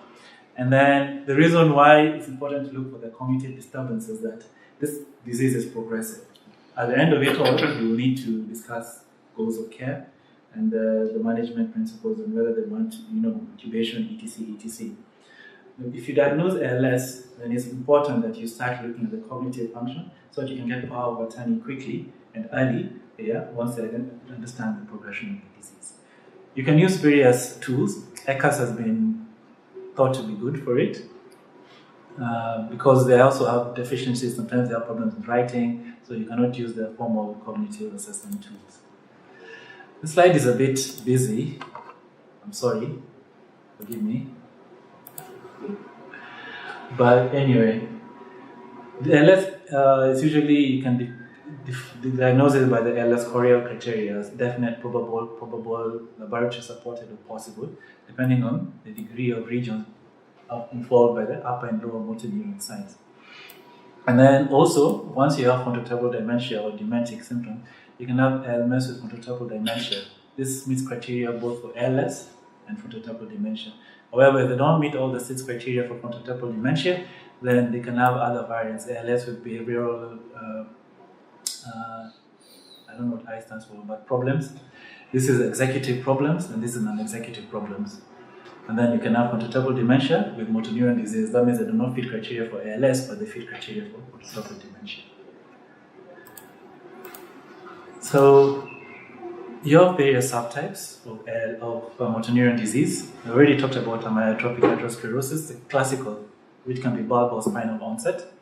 [SPEAKER 1] And then the reason why it's important to look for the cognitive disturbance is that this disease is progressive. At the end of it all, you will need to discuss goals of care and the management principles and whether they want, intubation, etc. If you diagnose ALS, then it's important that you start looking at the cognitive function so that you can get power of attorney quickly and early, once they understand the progression of the disease. You can use various tools. ECAS has been thought to be good for it. because they also have deficiencies. Sometimes they have problems with writing, so you cannot use their formal cognitive assessment tools. The slide is a bit busy. I'm sorry, forgive me. But anyway, the ALS is usually, you can diagnose it by the ALS choreal criteria as definite, probable, laboratory supported, or possible, depending on the degree of regions involved by the upper and lower motor neuron sites. And then also, once you have frontotemporal dementia or dementic symptoms, you can have ALS with frontotemporal dementia. This meets criteria both for ALS and frontotemporal dementia. However, if they don't meet all the 6 criteria for frontotemporal dementia, then they can have other variants, ALS with behavioral, I don't know what I stands for, but problems. This is executive problems, and this is non-executive problems. And then you can have frontotemporal dementia with motor neuron disease. That means they do not fit criteria for ALS, but they fit criteria for frontotemporal dementia. So you have various subtypes of motor neuron disease. I already talked about amyotrophic lateral sclerosis, the classical, which can be bulbar or spinal onset.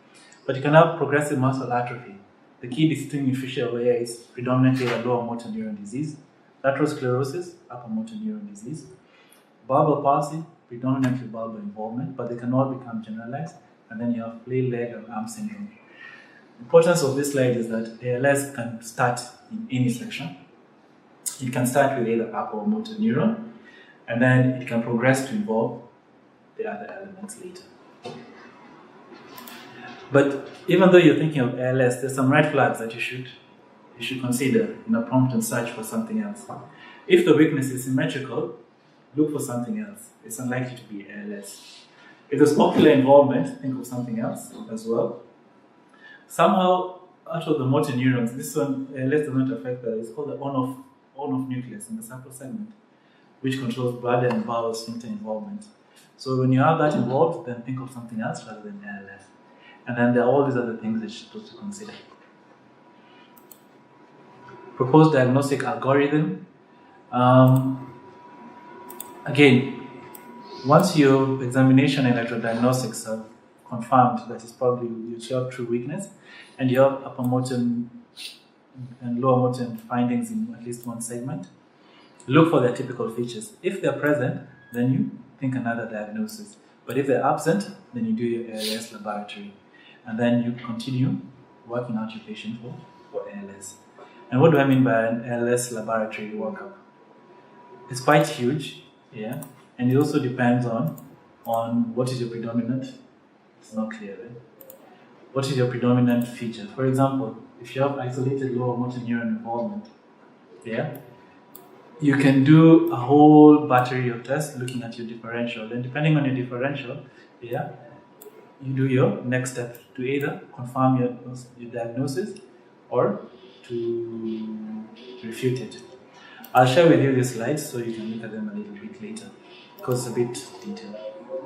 [SPEAKER 1] But you can have progressive muscle atrophy. The key distinguishing feature here is predominantly a lower motor neuron disease, lateral sclerosis, upper motor neuron disease, bulbar palsy, predominantly bulbar involvement, but they can all become generalized. And then you have flail leg and arm syndrome. The importance of this slide is that ALS can start in any section. It can start with either upper or motor neuron, and then it can progress to involve the other elements later. But even though you're thinking of ALS, there's some red flags that you should consider in a prompt and search for something else. If the weakness is symmetrical, look for something else. It's unlikely to be ALS. If there's ocular involvement, think of something else as well. Somehow, out of the motor neurons, this one, ALS does not affect that. It's called the on-off nucleus in the sample segment, which controls bladder and bowel sphincter involvement. So when you have that involved, then think of something else rather than ALS. And then there are all these other things that you're supposed to consider. Proposed diagnostic algorithm. Again, once your examination and electrodiagnostics have confirmed that it's probably you have true weakness, and you have upper motor and lower motor findings in at least one segment, look for their typical features. If they're present, then you think another diagnosis. But if they're absent, then you do your ALS laboratory. And then you continue working out your patient for ALS. And what do I mean by an ALS laboratory workup? It's quite huge, yeah, and it also depends on what is your predominant. It's not clear, right? What is your predominant feature? For example, if you have isolated lower motor neuron involvement, yeah, you can do a whole battery of tests looking at your differential, and depending on your differential, yeah, you do your next step to either confirm your diagnosis or to refute it. I'll share with you the slides so you can look at them a little bit later, because it's a bit detailed.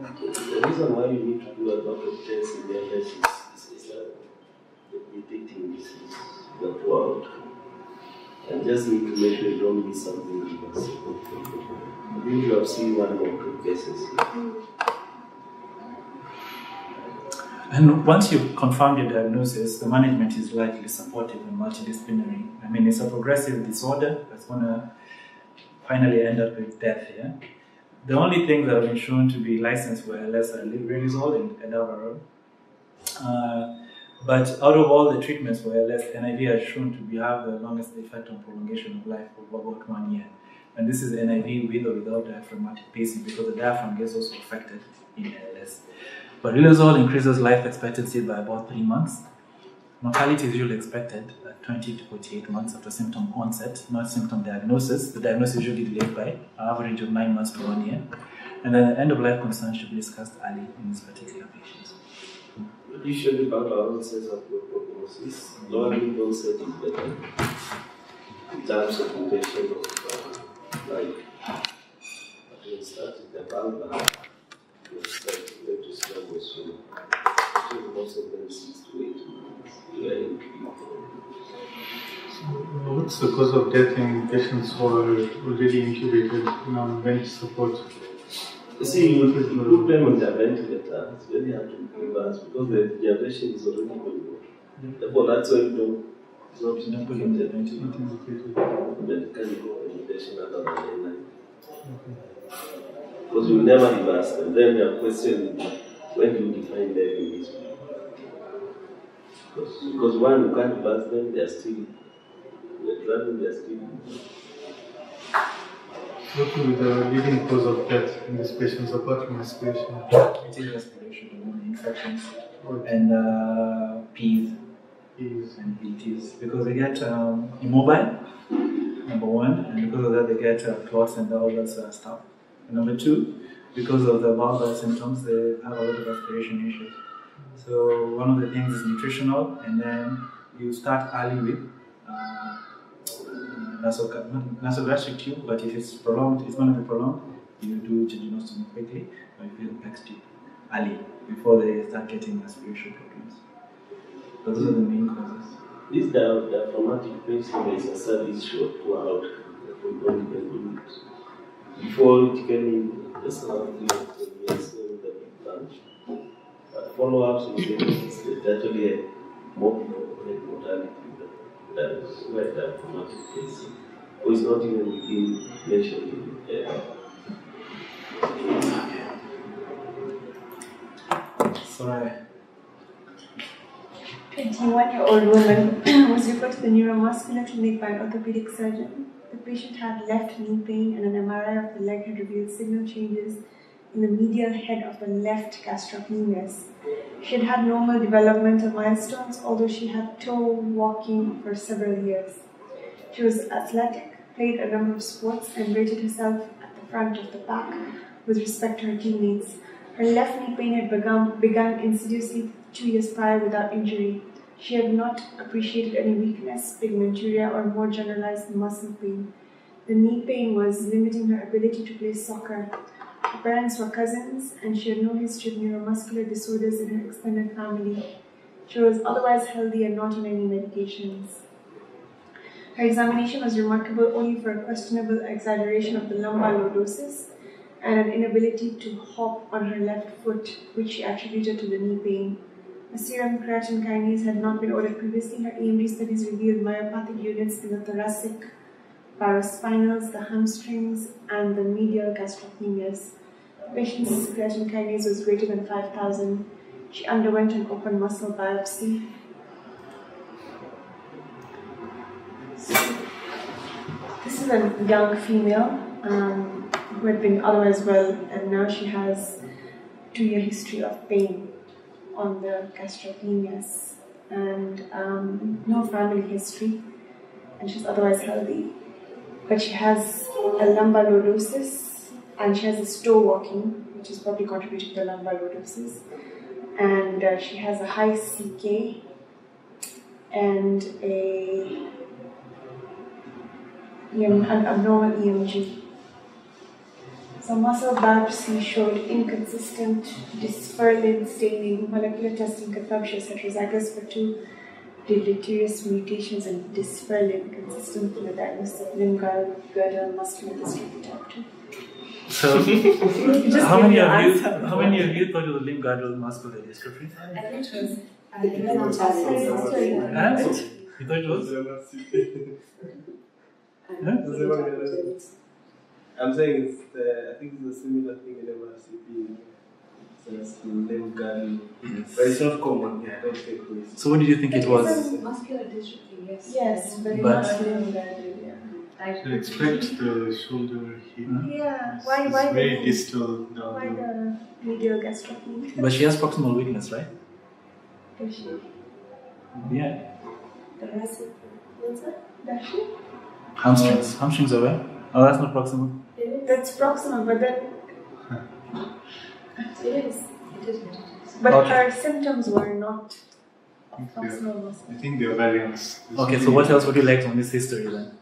[SPEAKER 3] The reason why you need to do a lot of tests in the ALS is that detecting this is the poor outcome. And just need to make sure you don't miss something because I think you have seen 1 or 2 cases.
[SPEAKER 1] And once you confirm your diagnosis, the management is likely supportive and multidisciplinary. I mean, it's a progressive disorder that's going to finally end up with death, yeah? The only things that have been shown to be licensed for ALS are Libresol and Edavarol. But out of all the treatments for ALS, NIV has shown to have the longest effect on prolongation of life for about 1 year. And this is NIV with or without diaphragmatic pacing, because the diaphragm gets also affected in ALS. But riluzole increases life expectancy by about 3 months. Mortality is usually expected at 20 to 48 months after symptom onset, not symptom diagnosis. The diagnosis is usually delayed by an average of 9 months to 1 year. And then the end-of-life concerns should be discussed early in this particular patient.
[SPEAKER 3] Usually, about our onset of prognosis, lowering onset is better in terms of intention of life. But when you start with the bulbar, you start to struggle soon. So most of them 6 to 8 months.
[SPEAKER 6] What's the cause of death in patients who are already intubated on bench support?
[SPEAKER 3] You see, you put them on their ventilator, it's very hard to reverse because the generation is already going on. Therefore, that's why we don't. It's not indicated medical recommendation other than NI. Because you will never reverse them. Then your question is, when do you define them in this way? Because one, you can't reverse them, they are still, they are still.
[SPEAKER 6] What will be the leading cause of death in these patients apart from respiration?
[SPEAKER 1] It is respiration, infections, and P's and BTs, because they get immobile, number one, and because of that they get clots and all that sort of stuff. And number two, because of the vulvar symptoms, they have a lot of respiration issues. So one of the things is nutritional, and then you start early with nasogastric tube, but if it's prolonged, it's going to be prolonged, you do jejunostomy quickly, or you feel PEX tube early, before they start getting respiration problems. But those are the main causes.
[SPEAKER 3] This diaphragmatic pacing is a service short to our outcome, that we don't even do it. Before it came in, just around 3 years in the big branch. But follow-ups is actually more people with mortality than where diaphragmatic pacing. Or it's not even being mentioned in the
[SPEAKER 1] Sorry.
[SPEAKER 4] 21-year-old woman was referred to the neuromuscular clinic by an orthopedic surgeon. The patient had left knee pain, and an MRI of the leg had revealed signal changes in the medial head of the left gastrocnemius. She had had normal developmental milestones, although she had toe walking for several years. She was athletic, played a number of sports, and rated herself at the front of the pack with respect to her teammates. Her left knee pain had begun insidiously 2 years prior without injury. She had not appreciated any weakness, pigmenturia, or more generalized muscle pain. The knee pain was limiting her ability to play soccer. Her parents were cousins, and she had no history of neuromuscular disorders in her extended family. She was otherwise healthy and not on any medications. Her examination was remarkable only for a questionable exaggeration of the lumbar lordosis and an inability to hop on her left foot, which she attributed to the knee pain. A serum creatine kinase had not been ordered previously. Her EMG studies revealed myopathic units in the thoracic paraspinals, the hamstrings, and the medial gastrocnemius. The patient's creatine kinase was greater than 5,000. She underwent an open muscle biopsy. This is a young female who had been otherwise well, and now she has 2-year history of pain on the gastrocnemius and no family history, and she's otherwise healthy. But she has a lumbar lordosis, and she has a toe walking, which is probably contributing to the lumbar lordosis, and she has a high CK and an abnormal EMG. So muscle biopsy showed inconsistent dysferlin staining. Molecular testing confirmed she was heterozygous for 2 deleterious mutations in dysferlin, consistent with the diagnosis of limb-girdle muscular dystrophy type 2.
[SPEAKER 1] So, how many of you thought it was limb-girdle muscular dystrophy?
[SPEAKER 9] I think it was.
[SPEAKER 1] You thought it was?
[SPEAKER 7] I'm saying I think it's a similar thing in MRCP. It's limb-girdle, but it's not common. Yeah, I don't think it is.
[SPEAKER 1] So what did you think it was?
[SPEAKER 9] Muscular dystrophy, yes.
[SPEAKER 4] Yes, very
[SPEAKER 1] But-
[SPEAKER 4] much limb-girdle, yeah.
[SPEAKER 6] I expect the shoulder here.
[SPEAKER 4] Yeah, why
[SPEAKER 6] It's
[SPEAKER 4] the
[SPEAKER 6] very distal down.
[SPEAKER 4] why the medial gastrocnemius?
[SPEAKER 1] But she has proximal weakness, right?
[SPEAKER 4] Does she?
[SPEAKER 1] Yeah.
[SPEAKER 9] Thoracic. What's that?
[SPEAKER 4] Does she?
[SPEAKER 1] Hamstrings. Hamstrings are where? Oh, that's not proximal.
[SPEAKER 4] That's proximal, but then
[SPEAKER 9] It is.
[SPEAKER 4] but
[SPEAKER 1] Okay.
[SPEAKER 4] her symptoms were not
[SPEAKER 6] I think
[SPEAKER 4] proximal muscle.
[SPEAKER 6] I think they're variants.
[SPEAKER 1] Okay, so what else would you like from this history then?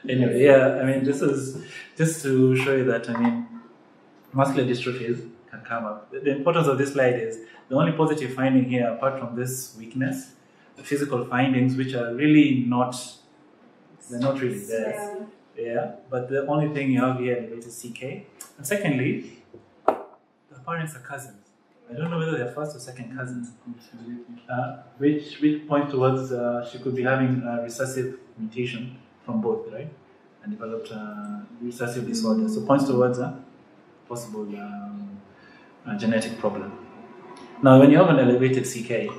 [SPEAKER 1] Anyway, yeah, I mean, this is just to show you that, I mean, muscular dystrophies can come up. The importance of this slide is the only positive finding here, apart from this weakness, the physical findings, which are really not They're not really there. Yeah, but the only thing you have here elevated CK. And secondly, the parents are cousins. I don't know whether they're first or second cousins. Which points towards she could be having a recessive mutation from both, right? And developed recessive disorder. So points towards a possible genetic problem. Now, when you have an elevated CK,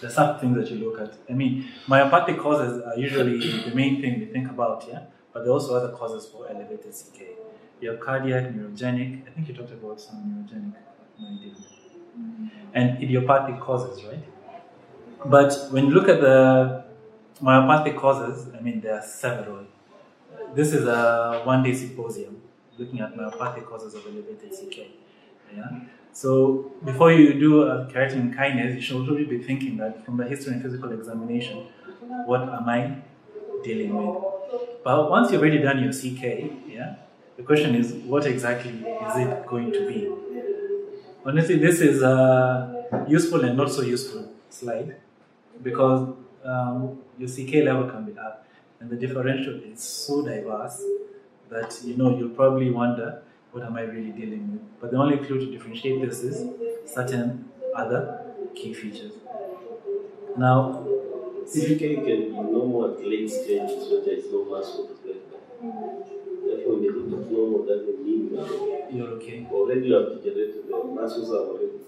[SPEAKER 1] there's some things that you look at. I mean, myopathic causes are usually the main thing we think about, yeah? But there are also other causes for elevated CK. You have cardiac, neurogenic. I think you talked about some neurogenic. No, you didn't. And idiopathic causes, right? But when you look at the myopathic causes, I mean, there are several. This is a one-day symposium looking at myopathic causes of elevated CK. Yeah? So before you do a keratin kinase, you should already be thinking that from the history and physical examination, what am I dealing with? But once you've already done your CK, yeah, the question is, what exactly is it going to be? Honestly, this is a useful and not so useful slide because your CK level can be up, and the differential is so diverse that you'll probably wonder, what am I really dealing with? But the only clue to differentiate this is certain other key features. Now,
[SPEAKER 3] CK can be normal at late stages when there is no muscle development. Therefore, when you look at normal, doesn't mean
[SPEAKER 1] you're okay.
[SPEAKER 3] Already you have degenerated, the muscles are already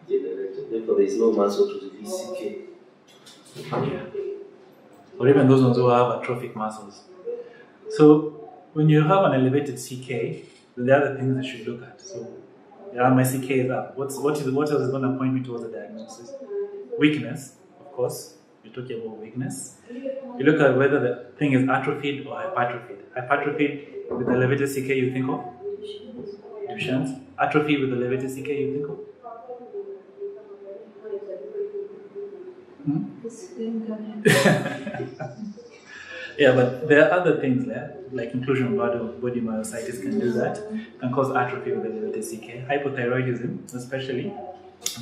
[SPEAKER 3] generated. Therefore, there is no muscle to release CK.
[SPEAKER 1] Yeah. Or even those ones who have atrophic muscles. So, when you have an elevated CK, the other things that you should look at. So, yeah, my CK is up. What else is going to point me towards a diagnosis? Weakness, of course. You're talking about weakness. You look at whether the thing is atrophied or hypertrophied. Hypertrophied with elevated CK, you think of? Duchenne's. Atrophy with elevated CK, you think of? Yeah, but there are other things there, like inclusion of body myositis can do that, can cause atrophy with elevated CK. Hypothyroidism, especially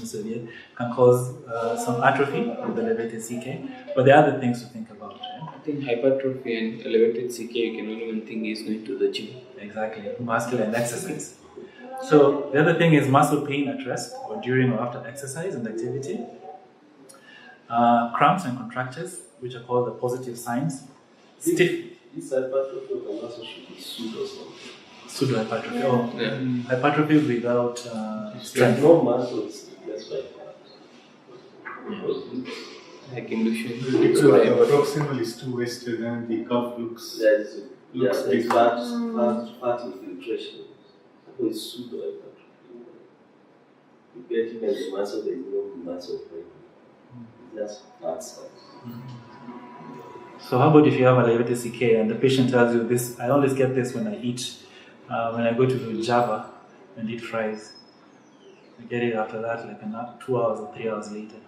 [SPEAKER 1] in Soviet, can cause some atrophy with elevated CK. But there are other things to think about. Yeah?
[SPEAKER 5] I think hypertrophy and elevated CK, you can only one thing is going to the gym.
[SPEAKER 1] Exactly, muscular and exercise. So the other thing is muscle pain at rest or during or after exercise and activity. Cramps and contractures, which are called the positive signs. Stiff.
[SPEAKER 3] This hypertrophy of the muscle should be pseudo something.
[SPEAKER 1] Pseudo hypertrophy. Oh, yeah. Hypertrophy without strength.
[SPEAKER 3] No muscles, that's right.
[SPEAKER 5] Like induction.
[SPEAKER 6] The proximal is too wasted and the cuff looks
[SPEAKER 3] There's fat infiltration. So it's pseudo hypertrophy. You get even the muscle, there is no muscle right? Just fat cells.
[SPEAKER 1] So how about if you have elevated CK and the patient tells you this, I always get this when I eat, when I go to Java and eat fries. I get it after that, like 2 hours or 3 hours later.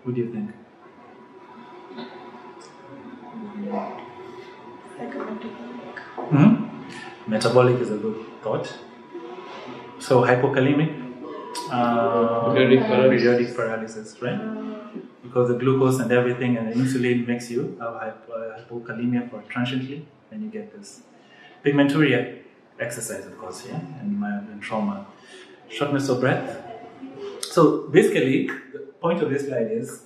[SPEAKER 1] What do you think?
[SPEAKER 4] Like a metabolic.
[SPEAKER 1] Metabolic is a good thought. So hypokalemic, periodic paralysis, right? Because the glucose and everything and the insulin makes you have hypokalemia for transiently, and you get this. Pigmenturia, exercise, of course, yeah, and trauma. Shortness of breath. So basically, the point of this slide is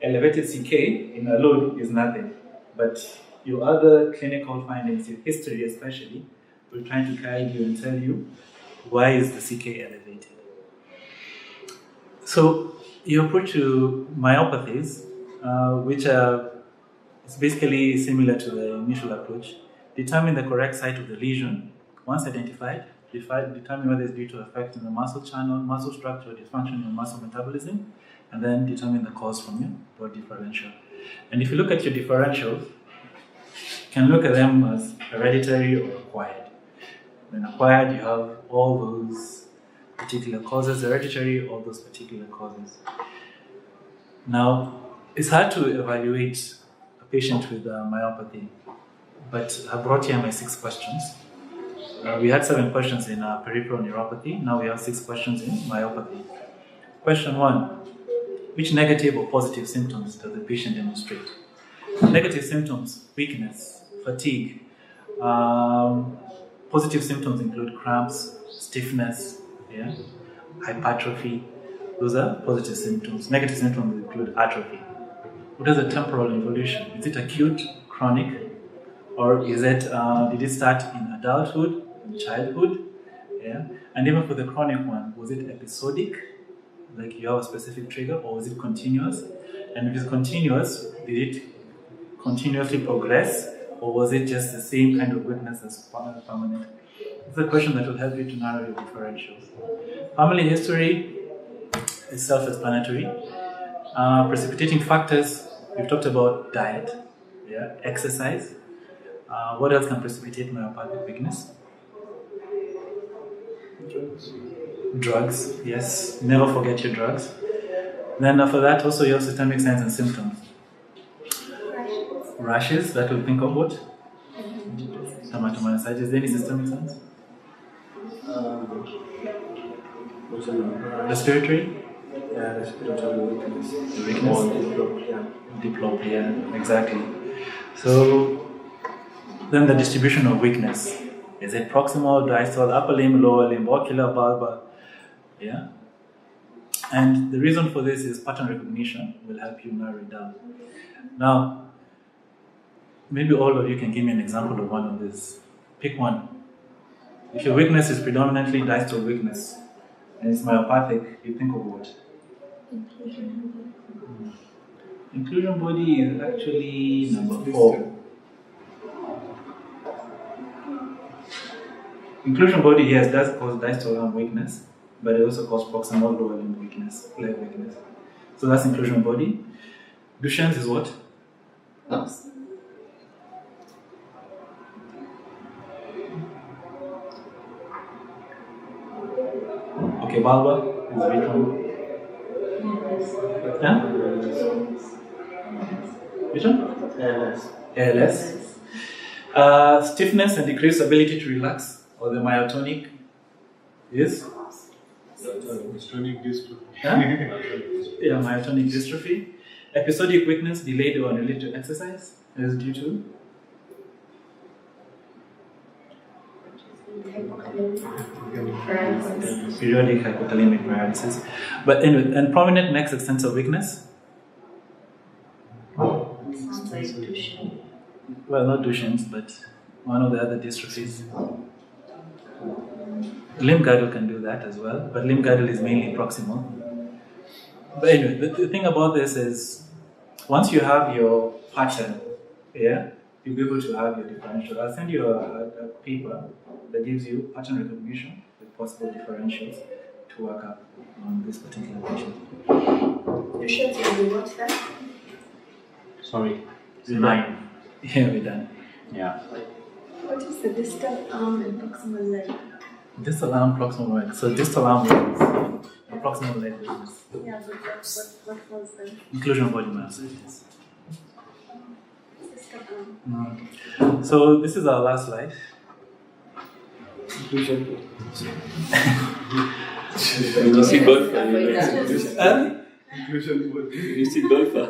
[SPEAKER 1] elevated CK in alone is nothing, but your other clinical findings, your history especially, we're trying to guide you and tell you why is the CK elevated. So you approach to myopathies, which are it's basically similar to the initial approach. Determine the correct site of the lesion. Once identified, determine whether it's due to effect in the muscle channel, muscle structure, dysfunction in muscle metabolism, and then determine the cause from your broad differential. And if you look at your differentials, you can look at them as hereditary or acquired. When acquired, you have all those particular causes, hereditary, all those particular causes. Now, it's hard to evaluate a patient with myopathy, but I brought here my 6 questions. We had 7 questions in peripheral neuropathy, now we have 6 questions in myopathy. Question 1, which negative or positive symptoms does the patient demonstrate? Negative symptoms: weakness, fatigue. Positive symptoms include cramps, stiffness, yeah, hypertrophy. Those are positive symptoms. Negative symptoms include atrophy. What is the temporal evolution? Is it acute, chronic, or is it did it start in adulthood, in childhood? Yeah, and even for the chronic one, was it episodic, like you have a specific trigger, or was it continuous? And if it's continuous, did it continuously progress, or was it just the same kind of weakness as permanent? It's a question that will help you to narrow your differentials. Family history is self-explanatory. Precipitating factors, we've talked about diet, yeah, exercise. What else can precipitate myopathic weakness? Drugs, yes. Never forget your drugs. Then after that, also your systemic signs and symptoms. Rashes, that will think of what? Dermatomyositis. Any systemic signs? Respiratory?
[SPEAKER 7] Yeah, respiratory weakness.
[SPEAKER 1] Weakness?
[SPEAKER 7] Or diplopia.
[SPEAKER 1] Diplopia, exactly. So, then the distribution of weakness. Is it proximal, distal, upper limb, lower limb, ocular, bulbar? Yeah? And the reason for this is pattern recognition will help you narrow it down. Now, maybe all of you can give me an example of one of these. Pick one. If your weakness is predominantly distal weakness and it's myopathic, you think of what? Inclusion body is actually number 4. Inclusion body, yes, does cause distal arm weakness, but it also causes proximal lower limb weakness, leg weakness. So that's inclusion body. Duchenne's is what? Okay, bulbar is which one? Yeah? Which one? ALS. Stiffness and decreased ability to relax, or the myotonic is?
[SPEAKER 6] Myotonic dystrophy.
[SPEAKER 1] Huh? Yeah, myotonic dystrophy. Episodic weakness, delayed or unrelated to exercise, is due to? Periodic hypokalemic paralysis. But anyway, and prominent neck extensor weakness? Well, not Duchenne's, but one of the other dystrophies. Limb girdle can do that as well, but limb girdle is mainly proximal. But anyway, the thing about this is, once you have your pattern, yeah, you'll be able to have your differential. I'll send you a paper that gives you pattern recognition with possible differentials to work up on this particular patient.
[SPEAKER 4] Duchenne's will be what then?
[SPEAKER 10] Sorry.
[SPEAKER 1] 9. Yeah, we're done.
[SPEAKER 10] Yeah.
[SPEAKER 4] What is the distal arm and proximal leg?
[SPEAKER 1] Distal arm, proximal leg. So distal arm weakness, proximal leg weakness.
[SPEAKER 4] Yeah, but what was the
[SPEAKER 1] Inclusion body myositis.
[SPEAKER 4] distal arm?
[SPEAKER 1] So this is our last slide.
[SPEAKER 5] Inclusion. When you see golfer, you like
[SPEAKER 6] Inclusion would
[SPEAKER 5] you see golfer.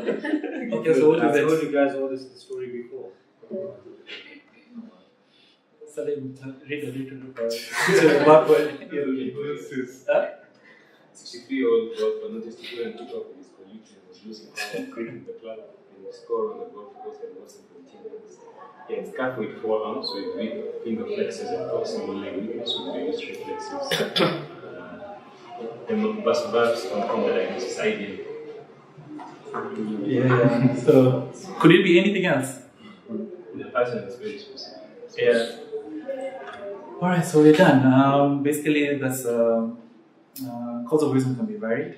[SPEAKER 1] Okay, so what is
[SPEAKER 10] I told
[SPEAKER 1] it?
[SPEAKER 10] you guys all this story before.
[SPEAKER 1] Salim, read a little bit.
[SPEAKER 6] versus
[SPEAKER 5] 63-year-old golfer noticed he couldn't keep up with his colleagues and was losing power quitting the club. He was scored on the golf course and wasn't continuous. He had scarf with 4 arms with weak finger flexors and proximal leg weakness with reduced reflexes. The bus verbs on the diagnosis ideal.
[SPEAKER 1] Yeah. So could it be anything else?
[SPEAKER 5] The pattern is very specific.
[SPEAKER 1] Yeah. All right, so we're done. Basically, that's cause of reason can be varied.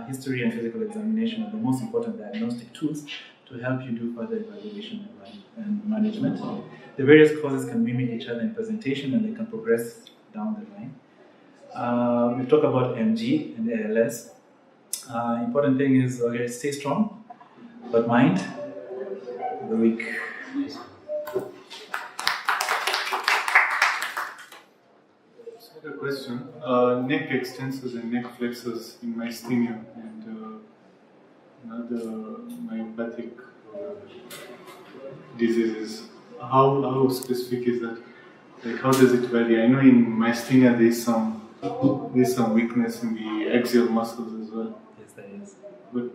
[SPEAKER 1] History and physical examination are the most important diagnostic tools to help you do further evaluation and management. The various causes can mimic each other in presentation and they can progress down the line. We talk about MG and ALS. Important thing is, okay, stay strong, but mind the weak.
[SPEAKER 6] a question. Neck extensors and neck flexors in Mysthenia and another myopathic diseases. How specific is that? Like, how does it vary? I know in Mysthenia there's some weakness in the axial muscles as well.
[SPEAKER 1] Yes, there is.
[SPEAKER 6] But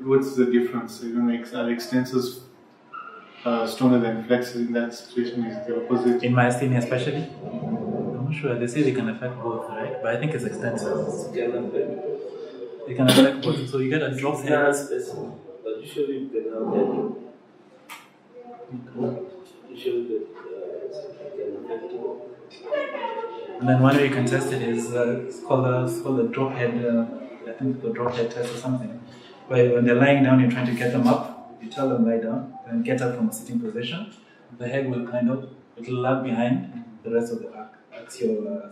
[SPEAKER 6] what's the difference? I don't know, are extensors stronger than flexors in that situation? Is the opposite?
[SPEAKER 1] In myasthenia especially? I'm not sure. They say they can affect both, right? But I think it's extensive. They can affect both. So you get a drop head.
[SPEAKER 3] But usually you can have that. Usually that can affect you.
[SPEAKER 1] And then one way you can test it is it's called the drop head. I think the drop head test or something. Where when they're lying down, you're trying to get them up. You tell them lie down, then get up from a sitting position. The head will it'll lag behind the rest of the axial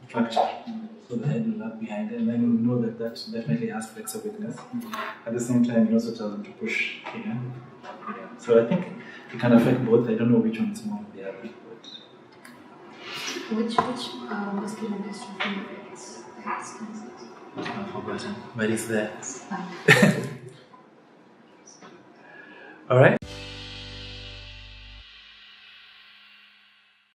[SPEAKER 1] structure. So the head will lag behind, and then you'll know that definitely has flexor weakness. At the same time, you also tell them to push again. Yeah. So I think it can affect both. I don't know which one is more the other.
[SPEAKER 11] Which muscular dystrophy affects the extensors?
[SPEAKER 1] I've forgotten, but it's there. All right.